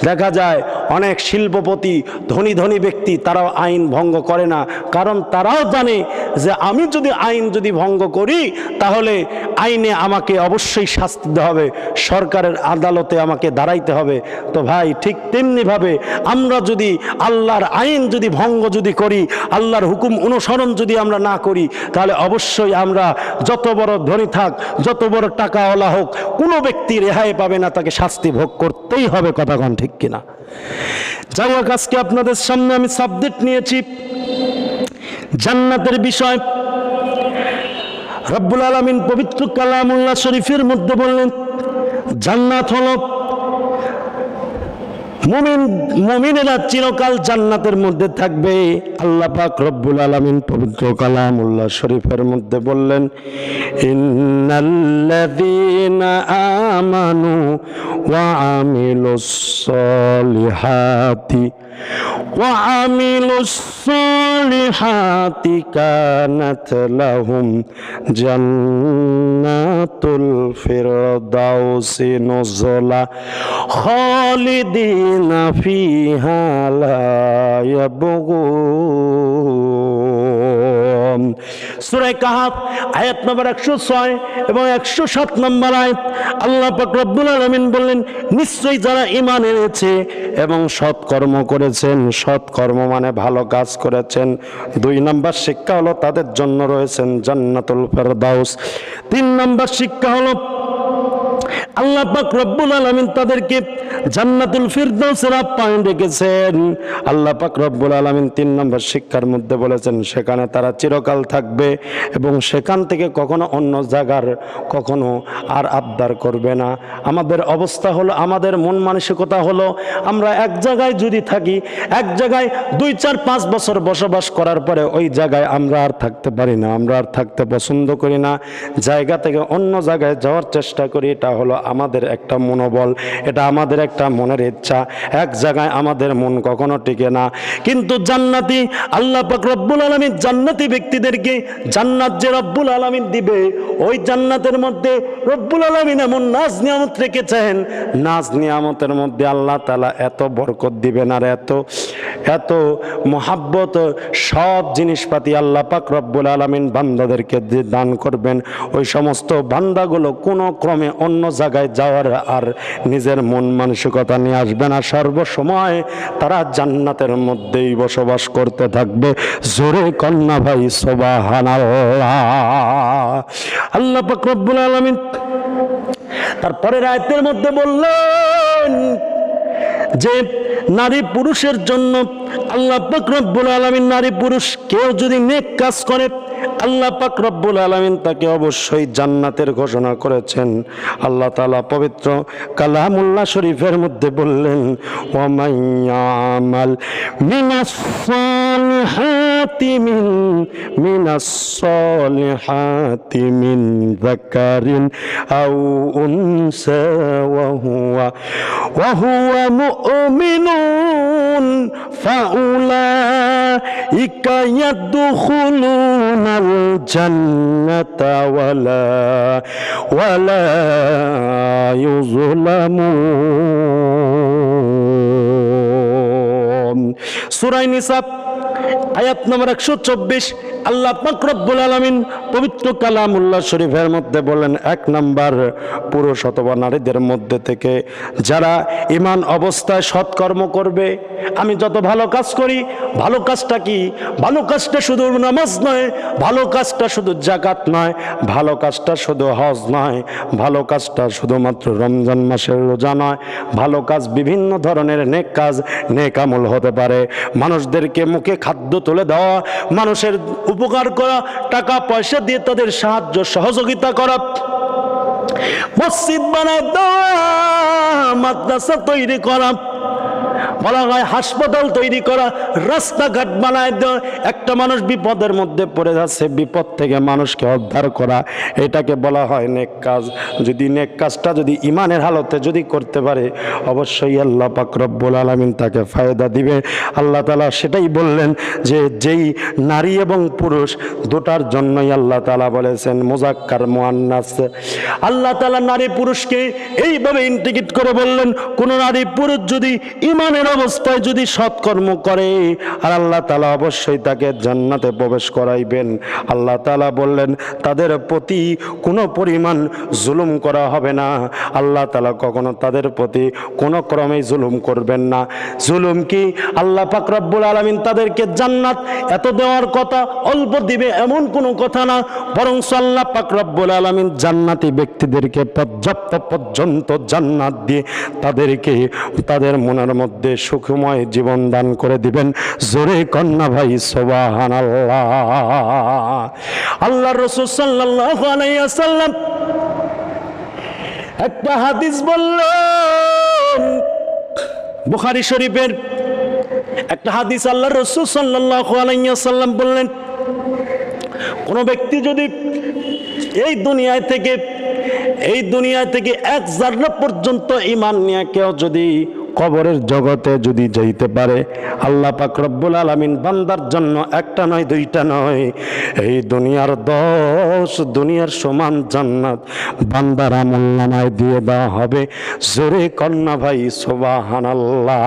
দেখা যায় অনেক শিল্পপতি, ধনী ধনী ব্যক্তি, তারাও আইন ভঙ্গ করে না, কারণ তারাও জানে যে আমি যদি আইন যদি ভঙ্গ করি, তাহলে আইনে আমাকে অবশ্যই শাস্তি দিতে হবে, সরকারের আদালতে আমাকে দাঁড়াইতে হবে। তো ভাই ঠিক তেমনিভাবে আমরা যদি আল্লাহর আইন যদি ভঙ্গ যদি করি, আল্লাহর হুকুম অনুসরণ যদি আমরা না করি, তাহলে অবশ্যই আমরা যত বড় ধনী থাক, যত বড় টাকাওয়ালা হোক, কোনো ব্যক্তি রেহাই পাবে না, তাকে শাস্তি ভোগ করতেই হবে। কথা কোন ঠিক কিনা? যাই হোক, আজকে আপনাদের সামনে আমি সাবজেক্ট নিয়েছি জান্নাতের বিষয়। রব্বুল আলামিন পবিত্র কালামুল্লাহ শরীফের মধ্যে বললেন জান্নাত হলো মুমিনেরা চিরকাল জান্নাতের মধ্যে থাকবে। আল্লাহ পাক রব্বুল আলামিন পবিত্র কালামুল্লাহ শরীফের মধ্যে বললেন ইন্নাল্লাযীনা আমানু ওয়া আমিলুস সালিহাতি কানাত লাহুম জান্নাতুল ফিরদাউসি নুজুলা খালিদিনা ফিহা লা ইয়াবগুন। সূরা কাহাফ আয়াত নম্বর 106 এবং 107 নম্বর আয়াত আল্লাহ পাক রব্বুল আলামিন বললেন নিশ্চয়ই যারা ঈমান এনেছে এবং সৎকর্ম করেছেন, সৎকর্ম মানে ভালো কাজ করেছেন, 2 নম্বর শিক্ষা হলো তাদের জন্য রয়েছেন জান্নাতুল ফেরদাউস। 3 নম্বর শিক্ষা হলো আল্লাহ পাক রব্বুল আলামিন তাদেরকে জান্নাতুল ফিরদাউসের আপ্যায়ন রেখেছেন। আল্লাহ পাক রব্বুল আলামিন 3 নম্বর শিক্ষার মধ্যে বলেছেন সেখানে তারা চিরকাল থাকবে এবং সেখান থেকে কখনো অন্য জায়গার কখনো আর আবদার করবে না। আমাদের অবস্থা হলো, আমাদের মন মানসিকতা হলো আমরা এক জায়গায় যদি থাকি, এক জায়গায় 2, 4, 5 বছর বসবাস করার পরে ওই জায়গায় আমরা আর থাকতে পারি না, আমরা আর থাকতে পছন্দ করি না, জায়গা থেকে অন্য জায়গায় যাওয়ার চেষ্টা করি। এটা হলো আমাদের একটা মনোবল, এটা আমাদের একটা মনের ইচ্ছা। এক জায়গায় আমাদের মন কখনো টিকে না। কিন্তু জান্নাতি আল্লাহ পাক রব্বুল আলামিন জান্নাতি ব্যক্তিদেরকে জান্নাত যে রব্বুল আলামিন দিবে, ওই জান্নাতের মধ্যে রব্বুল আলামিন এমন নাজ নিয়ামত রেখেছেন, নাজ নিয়ামতের মধ্যে আল্লাহ তাআলা এত বরকত দিবেন আর এত এত মোহাব্বত, সব জিনিসপাতি আল্লাহ পাক রব্বুল আলামিন বান্দাদেরকে দান করবেন। ওই সমস্ত বান্দাগুলো কোনো ক্রমে অন্য জায়গায় যাওয়ার আর নিজের মন মানসিকতা নিয়ে আসবে না, সর্বসময় তারা জান্নাতের মধ্যেই বসবাস করতে থাকবে। জোরে কন্যা ভাই সুবহানাল্লাহ। আল্লাহ পাক রব্বুল আলামিন তারপরের আয়াতের মধ্যে বললেন যে নারী পুরুষের জন্য আল্লাহ পাক রব্বুল আলামিন নারী পুরুষ কেউ যদি নেক কাজ করে আল্লাহ পাক রব্বুল আলামিন তাকে অবশ্যই জান্নাতের ঘোষণা করেছেন। আল্লাহ তাআলা পবিত্র কালামুল্লাহ শরীফের মধ্যে বললেন ওয়া মাইয়ামাল মিনাস সালিহাতি মিন যাকারিন আও উনসা ওয়া হুয়া মুমিনুন ফাউলাইকা ইয়াদখুলুনাল জান্নাতা ওয়ালা ইউযলামুন। সূরা নিসা আয়াত নম্বর 124 আল্লাহ পাক রব্বুল আলামিন পবিত্র কালামুল্লাহ শরীফের মধ্যে বলেন 1 নাম্বার পুরুষ অথবা নারীদের মধ্যে থেকে যারা ঈমান অবস্থায় সৎকর্ম করবে। আমি যত ভালো কাজ করি, ভালো কাজটা কি? ভালো কাজটা শুধু নামাজ নয়, ভালো কাজটা শুধু যাকাত নয়, ভালো কাজটা শুধু হজ নয়, ভালো কাজটা শুধুমাত্র রমজান মাসের রোজা নয়, ভালো কাজ বিভিন্ন ধরনের নেক কাজ, নেক আমল হতে পারে। মানুষদেরকে মুখে খাদ্য তুলে দেওয়া, মানুষের উপকার করা, টাকা পয়সা দিয়ে তাদের সাহায্য সহযোগিতা করা, মসজিদ বানায় দেওয়া, মাদ্রাসা তৈরি করা, বলা হয় হাসপাতাল তৈরি করা, রাস্তাঘাট বানায় দেওয়া, একটা মানুষ বিপদের মধ্যে পড়ে যাচ্ছে, বিপদ থেকে মানুষকে উদ্ধার করা, এটাকে বলা হয় নেক কাজ। যদি নেক কাজটা যদি ঈমানের হালতে যদি করতে পারে অবশ্যই আল্লাহ পাক রব্বুল আলামিন তাকে ফায়দা দিবে। আল্লাহ তাআলা সেটাই বললেন যে যেই নারী এবং পুরুষ দুটার জন্যই আল্লাহ তাআলা বলেছেন মুযাক্কার মুআন্নাস। আল্লাহ তাআলা নারী পুরুষকে এইভাবে ইন্টিগ্রেট করে বললেন কোন নারী পুরুষ যদি ঈমানের অবস্থায় যদি সৎকর্ম করে আর আল্লাহ তাআলা অবশ্যই তাকে জান্নাতে প্রবেশ করাইবেন। আল্লাহ তাআলা বললেন তাদের প্রতি কোনো পরিমাণ জুলুম করা হবে না, আল্লাহ তাআলা কখনো তাদের প্রতি কোনো ক্রমেই জুলুম করবেন না। জুলুম কি? আল্লাহ পাক রব্বুল আলামিন তাদেরকে জান্নাত এত দেওয়ার কথা, অল্প দিবে এমন কোনো কথা না, বরং আল্লাহ পাক রব্বুল আলামিন জান্নাতি ব্যক্তিদেরকে পর্যাপ্ত পর্যন্ত জান্নাত দিয়ে তাদেরকে তাদের মনের মধ্যে মধ্যে সুখময় জীবন দান করে দিবেন। জোরে কন্যা ভাই সুবহানাল্লাহ। আল্লাহর রাসূল সাল্লাল্লাহু আলাইহি ওয়াসাল্লাম একটা হাদিস বললেন, বুখারী শরীফের একটা হাদিস। আল্লাহর রাসূল সাল্লাল্লাহু আলাইহি ওয়াসাল্লাম বললেন, কোন ব্যক্তি যদি এই দুনিয়া থেকে এক যারা পর্যন্ত ঈমান নিয়ে কেউ যদি কবরের জগতে যদি যাইতে পারে, আল্লাহ পাক রব্বুল আলামিন বান্দার জন্য একটা নয় দুইটা নয়, এই দুনিয়ার সমান জান্নাত বান্দার আমলনামায় দিয়ে দেওয়া হবে। জোরে কন্যা ভাই সুবহানাল্লাহ।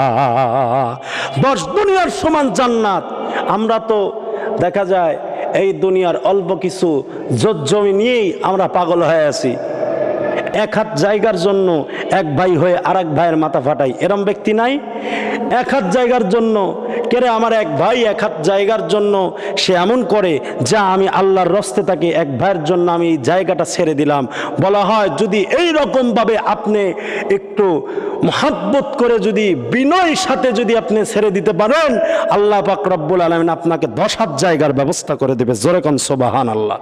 10 দুনিয়ার সমান জান্নাত। আমরা তো দেখা যায় এই দুনিয়ার অল্প কিছু জমি নিয়েই আমরা পাগল হয়ে আছি। এক হাত জায়গার জন্য এক ভাই হয়ে আর এক ভাইয়ের মাথা ফাটাই, এরম ব্যক্তি নাই? এক হাত জায়গার জন্য কেরে আমার এক ভাই এক হাত জায়গার জন্য সে এমন করে যা আমি আল্লাহর রস্তে তাকে এক ভাইয়ের জন্য আমি এই জায়গাটা ছেড়ে দিলাম। বলা হয় যদি এই রকম ভাবে আপনি একটু মহব্বত করে যদি বিনয়ের সাথে যদি আপনি ছেড়ে দিতে পারেন, আল্লাহ পাক রব্বুল আলামিন আপনাকে 10 হাত জায়গার ব্যবস্থা করে দেবে। জোরে কোন সুবহানাল্লাহ।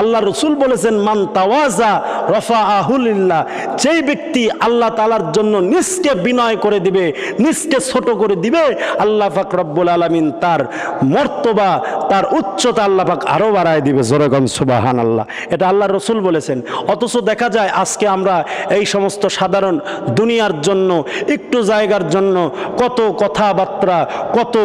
আল্লাহ রাসূল বলেছেন, মান তাওয়াজা রাফাআহু লিল্লাহ। যেই ব্যক্তি আল্লাহ তাআলার জন্য নিজকে বিনয় করে দিবে, নিজকে ছোট করে দিবে, আল্লাহ পাক রব্বুল আলামিন তার মর্তবা, তার উচ্চতা আল্লাহ পাক আরো বাড়ায় দিবে। জোরে কোন সুবহানাল্লাহ। এটা আল্লাহ রাসূল বলেছেন। অথচ দেখা যায় আজকে আমরা এই সমস্ত সাধারণ দুনিয়ার জন্য একটু জায়গার জন্য কত কথাবার্তা, কত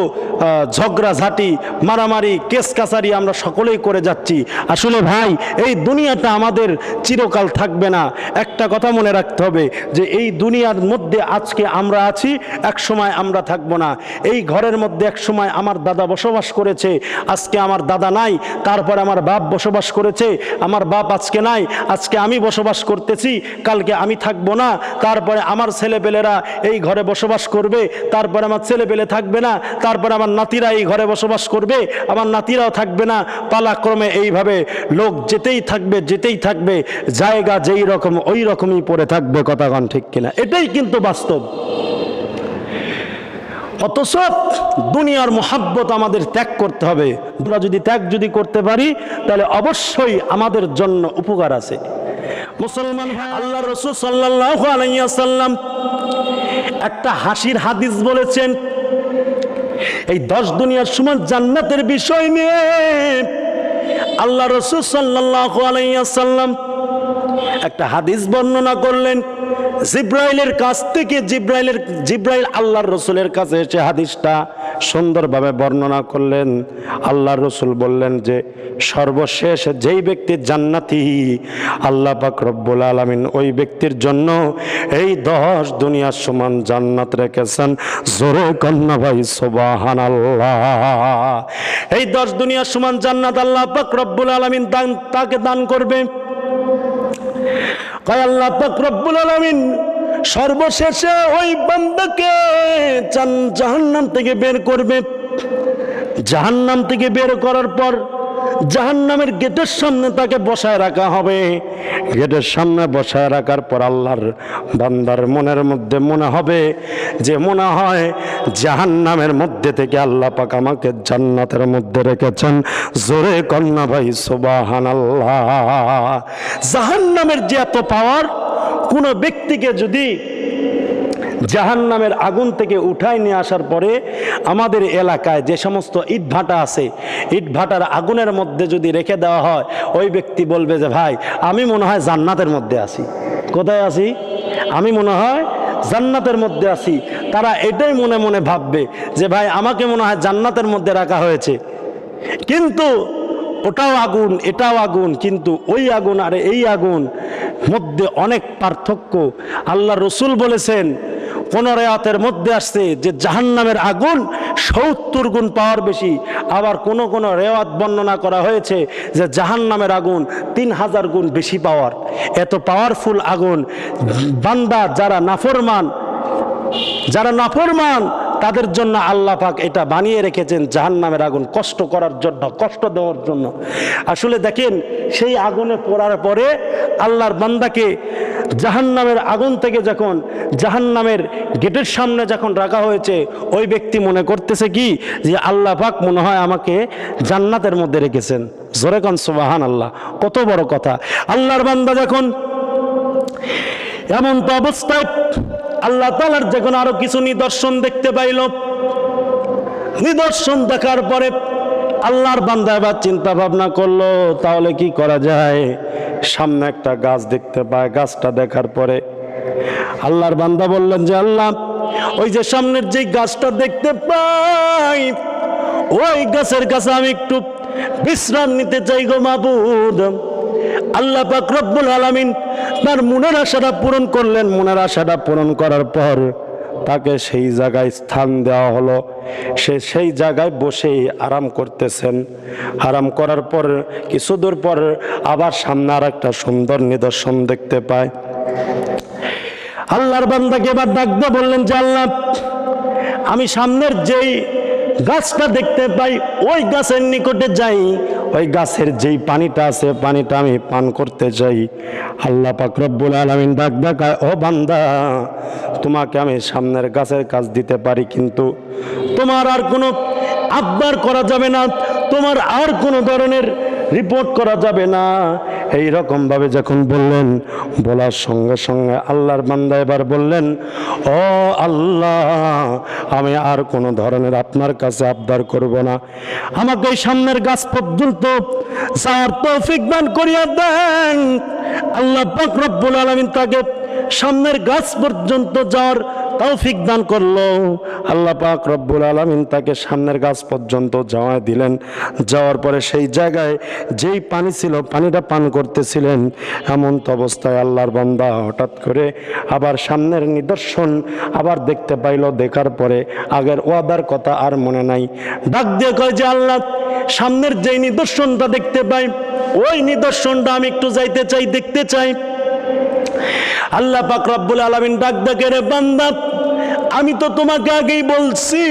ঝগড়াঝাটি, মারামারি, কেস কাছারি আমরা সকলেই করে যাচ্ছি। আসলে ভাই এই দুনিয়াটা আমাদের চিরকাল থাকবে না। একটা কথা মনে রাখতে হবে যে এই দুনিয়ার মধ্যে আজকে আমরা আছি, এক সময় আমরা থাকবো না। এই ঘরের মধ্যে এক সময় আমার দাদা বসবাস করেছে, আজকে আমার দাদা নাই। তারপর আমার বাপ বসবাস করেছে, আমার বাপ আজকে নাই। আজকে আমি বসবাস করতেছি, কালকে আমি থাকবো না। তারপরে আমার ছেলেপেলেরা এই ঘরে বসবাস করবে, তারপরে আমার ছেলেপেলে থাকবে না। তারপরে আমার নাতিরা এই ঘরে বসবাস করবে, আমার নাতিরাও থাকবে না। পালাক্রমে এইভাবে লোক যেতেই থাকবে। জায়গা যেই রকম ওই রকমই পড়ে থাকবে। কথা কন ঠিক কিনা? এটাই কিন্তু বাস্তব। অথচ দুনিয়ার মুহাব্বত আমাদের ত্যাগ করতে হবে। আমরা যদি ত্যাগ করতে পারি তাহলে অবশ্যই আমাদের জন্য উপকার আছে। মুসলমান ভাই, আল্লাহ রাসূল সাল্লাল্লাহু আলাইহি ওয়াসাল্লাম একটা হাসির হাদিস বলেছেন এই 10 দুনিয়ার সমান জান্নাতের বিষয় নিয়ে। আল্লাহ রাসূল সাল্লাল্লাহু আলাইহি ওয়াসাল্লাম একটা হাদিস বর্ণনা করলেন। জিব্রাইলের কাছ থেকে জিব্রাইল আল্লাহর রাসূলের কাছে এসে হাদিসটা সুন্দরভাবে বর্ণনা করলেন। আল্লাহর রাসূল বললেন যে সর্বশেষ যেই ব্যক্তি জান্নাতি, আল্লাহ পাক রব্বুল আলামিন ওই ব্যক্তির জন্য এই 10 দুনিয়ার সমান জান্নাত রেখেছেন। জোরে কন্যা ভাই সুবহানাল্লাহ। এই 10 দুনিয়ার সমান জান্নাত আল্লাহ পাক রব্বুল আলামিন তাকে দান করবে। আল্লাহ পাক রব্বুল আলামিন সর্বশেষে ওই বান্দাকে জাহান্নাম থেকে বের করবে। জাহান্নাম থেকে বের করার পর জাহান্নামের গেটের সামনে তাকে বসায় রাখা হবে। গেটের সামনে বসায় রাখার পর আল্লাহর বান্দার মনের মধ্যে মনে হবে যে মনে হয় জাহান্নামের মধ্যে থেকে আল্লাহ পাক আমাকে জান্নাতের মধ্যে রেখেছেন। জোরে কন্যা ভাই সুবহানাল্লাহ। জাহান্নামের যে এত পাওয়ার, কোন ব্যক্তিকে যদি জাহান্নামের আগুন থেকে উঠায় নিয়ে আসার পরে আমাদের এলাকায় যে সমস্ত ইটভাটা আছে, ইটভাটার আগুনের মধ্যে যদি রেখে দেওয়া হয়, ওই ব্যক্তি বলবে যে ভাই আমি মনে হয় জান্নাতের মধ্যে আছি। কোথায় আছি? আমি মনে হয় জান্নাতের মধ্যে আছি। তারা এটাই মনে মনে ভাববে যে ভাই আমাকে মনে হয় জান্নাতের মধ্যে রাখা হয়েছে। কিন্তু ওটাও আগুন, এটাও আগুন, কিন্তু ওই আগুন আর এই আগুন মধ্যে অনেক পার্থক্য। আল্লাহ রাসূল বলেছেন, কোন রিওয়ায়াতের মধ্যে আসছে যে জাহান্নামের আগুন 70 গুণ পাওয়ার বেশি। আবার কোন কোন রিওয়ায়াত বর্ণনা করা হয়েছে যে জাহান্নামের আগুন 3000 গুণ বেশি পাওয়ার। এত পাওয়ারফুল আগুন বান্দা যারা নাফরমান তাদের জন্য আল্লাহ পাক এটা বানিয়ে রেখেছেন জাহান্নামের আগুন কষ্ট করার জন্য, কষ্ট দেওয়ার জন্য। আসলে দেখেন সেই আগুনে পড়ার পরে আল্লাহর বান্দাকে জাহান্নামের আগুন থেকে যখন জাহান্নামের গেটের সামনে যখন রাখা হয়েছে, ওই ব্যক্তি মনে করতেছে কি যে আল্লাহ পাক মনে হয় আমাকে জান্নাতের মধ্যে রেখেছেন। জোরে কোন সুবহানাল্লাহ, কত বড় কথা। আল্লাহর বান্দা যখন এমন তো অবস্থায় আল্লাহ তাআলার যখন আরো কিছু নিদর্শন দেখতে পাইল, নিদর্শন দেখার পরে আল্লাহর বান্দা এবার চিন্তা ভাবনা করলো তাহলে কি করা যায়। সামনে একটা গাছ দেখতে পায়, গাছটা দেখার পরে আল্লাহর বান্দা বললেন যে আল্লাহ, ওই যে সামনের যে গাছটা দেখতে পাই, ওই গাছের কাছে আমি একটু বিশ্রাম নিতে চাই গো মাবুদ। আল্লাহ পাক রব্বুল আলামিন তার মনের আশাটা পূরণ করলেন। মনের আশাটা পূরণ করার পর তাকে সেই জায়গায় স্থান দেওয়া হলো। সে সেই জায়গায় বসে আরাম করতেছেন। আরাম করার পর কিছু দূর পর আবার সামনে আর একটা সুন্দর নিদর্শন দেখতে পায়। আল্লাহর বান্দাকে এবার ডাক দিয়ে বললেন যে আল্লাহ, আমি সামনের যেই গাছটা দেখতে পাই, ওই গাছের নিকটে যাই, ওই গাছের যেই পানিটা আছে পানিটা আমি পান করতে চাই। আল্লাহ পাক রব্বুল আলামিন ডাক দেখায়, ও বান্দা, তোমাকে আমি সামনের গাছের কাজ দিতে পারি, কিন্তু তোমার আর কোনো আবদার করা যাবে না, তোমার আর কোনো ধরনের রিপোর্ট করা যাবে না। এই রকম ভাবে যখন বললেন, বলার সঙ্গে সঙ্গে আল্লাহর বান্দা এবার বললেন, ও আল্লাহ, আমি আর কোনো ধরনের আপনার কাছে আবদার করব না, আমাকে এই সামনের গাছ পর্যন্ত যাওয়ার তৌফিক দান করিয়া দেন। আল্লাহ পাক রব্বুল আলামিন তাকে সামনের গাছ পর্যন্ত যাওয়ার তৌফিক দান করলো। আল্লাহ পাক রব্বুল আলামিন তাকে সামনের গাছ পর্যন্ত যাওয়া দিলেন। যাওয়ার পরে সেই জায়গায় যেই পানি ছিল, পানিটা পান করতেছিলেন। এমন তো অবস্থায় আল্লাহর বান্দা হঠাৎ করে আবার সামনের নিদর্শন আবার দেখতে পাইল। দেখার পরে আগের ওয়াদার কথা আর মনে নাই। ডাক দিয়ে কয় যে আল্লাহ, সামনের যেই নিদর্শনটা দেখতে পাই, ওই নিদর্শনটা আমি একটু যাইতে চাই, দেখতে চাই। আল্লাহ পাক রব্বুল আলামিন ডাক দেখে, রে বান্দা, আমি তো তোমাকে আগেই বলছি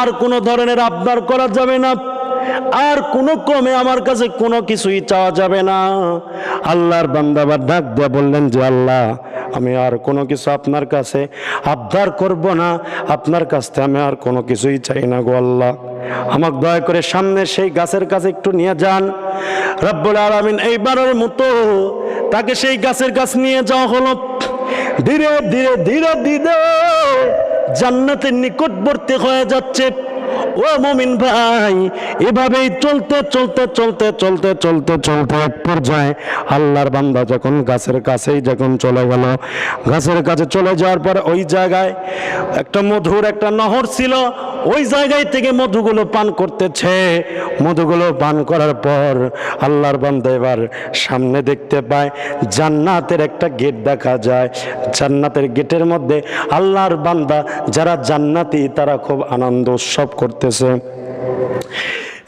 আর কোনো ধরনের আবদার করা যাবে না, আর কোনো ক্রমে আমার কাছে কোনো কিছুই চাওয়া যাবে না। আল্লাহর বান্দা আবার ডাক দিয়ে বললেন যে আল্লাহ, আমি আর কোনো কিছু আপনার কাছে আবদার করব না, আপনার কাছ থেকে আমি আর কোনো কিছুই চাই না গো আল্লাহ, আমাকে দয়া করে সামনে সেই গাছের কাছে একটু নিয়ে যান। রব্বুল আলামিন এইবারের মতো তাকে সেই গাছের কাছে নিয়ে যাওয়া হলো। ধীরে ধীরে ধীরে ধীরে জান্নাতের নিকটবর্তী হয়ে যাচ্ছে। ও মুমিন ভাই, এভাবেই চলতে চলতে চলতে চলতে চলতে চলতে এক পর্যায়ে আল্লাহর বান্দা যখন গাছের কাছেই যখন চলে গেল, গাছের কাছে চলে যাওয়ার পরে ওই জায়গায় একটা মধুর একটা নহর ছিল। ওই জায়গায় থেকে মধুগুলো পান করতেছে। মধুগুলো পান করার পর আল্লাহর বান্দা এবার সামনে দেখতে পায় জান্নাতের একটা গেট দেখা যায়। জান্নাতের গেটের মধ্যে আল্লাহর বান্দা যারা জান্নাতি তারা খুব আনন্দ উৎসব করতেছে।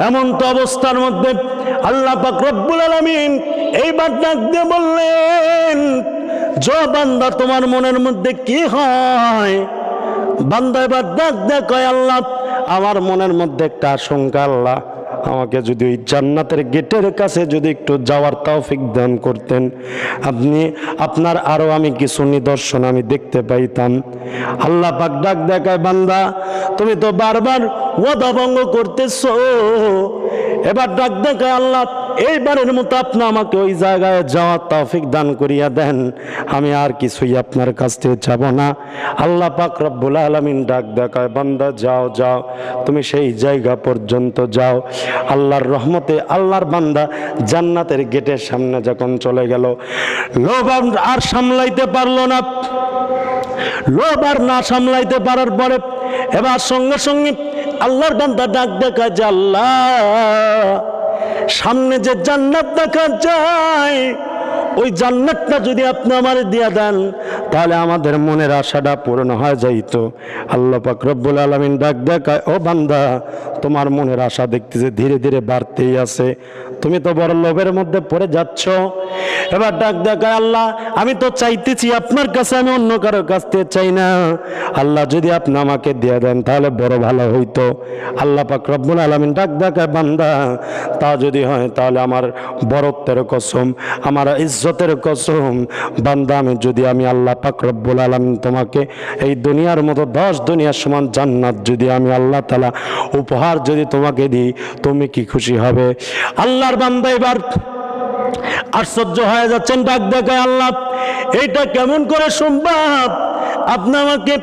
এমন তো অবস্থার মধ্যে আল্লাহ পাক রব্বুল আলামিন এইবার ডাক দিয়ে বললেন, যা বান্দা, তোমার মনের মধ্যে কি হয়? বান্দা এবার ডাক দিয়ে কয়, আল্লাহ, আমার মনের মধ্যে একটা আশঙ্কা, আল্লাহ, আমাকে যদি ওই জান্নাতের গেটের কাছে যদি একটু যাওয়ার তৌফিক দান করতেন, আপনি আপনার আরো আমি কিছু নিদর্শন আমি দেখতে পাইতাম। আল্লাহ পাক ডাক দেখায়, বান্দা, তুমি তো বারবার ওয়াদা ভঙ্গ করতেছো। এবার ডাক দেখায়, আল্লাহ, এইবারের মতো আপনি আমাকে ওই জায়গায় যাওয়ার তৌফিক দান করিয়া দেন, আমি আর কিছুই আপনার কাছ থেকে যাব না। আল্লাহ পাক রব্বুল আলামিন ডাক দেখায়, বান্দা, যাও যাও, তুমি সেই জায়গা পর্যন্ত যাও। আল্লাহর রহমতে আল্লাহর বান্দা জান্নাতের গেটের সামনে যখন চলে গেল, লোভ আর সামলাইতে পারলো না। লোভ আর না সামলাইতে পারার পরে এবার সঙ্গে সঙ্গে আল্লাহর বান্দা ডাক দেখায় যে আল্লাহ, সামনে যে জান্নাত দেখা যায়, ওই জান্নাতটা যদি আপনি আমারে দিয়া দেন তাহলে আমাদের মনের আশাটা পূরণ হয়ে যাইত। আল্লাহ পাক রব্বুল আলামিন ডাক দেখায়, ও বান্দা, তোমার মনের আশা দেখতেছে ধীরে ধীরে বাড়তেই আছে, তুমি তো বড় লোভের মধ্যে পড়ে যাচ্ছ। এবার ডাক দেখায়, আল্লাহ আমি তো চাইতেছি আপনার কাছে, আমি অন্য কারোর কাছ থেকে চাই না। আল্লাহ যদি আপনি আমাকে দিয়ে দেন তাহলে বড় ভালো হইতো। আল্লাহ পাক রব্বুল আলামিন ডাক দেখায়, বান্দা তা যদি হয় তাহলে আমার বরত্বের কসম, আমার ইজ্জতের কসম, বান্দা আমি আল্লাহ পাক রব্বুল আলামিন তোমাকে এই দুনিয়ার মতো 10 দুনিয়ার সমান জান্নাত যদি আমি আল্লাহ তাআলা উপহার যদি তোমাকে দিই, তুমি কি খুশি হবে? আল্লাহর বান্দা এবার আশ্চর্য হয়ে যাচ্ছেন, ডাক দেখায়, আল্লাহ এইটা কেমন করে সম্ভব? আপনি আমাকে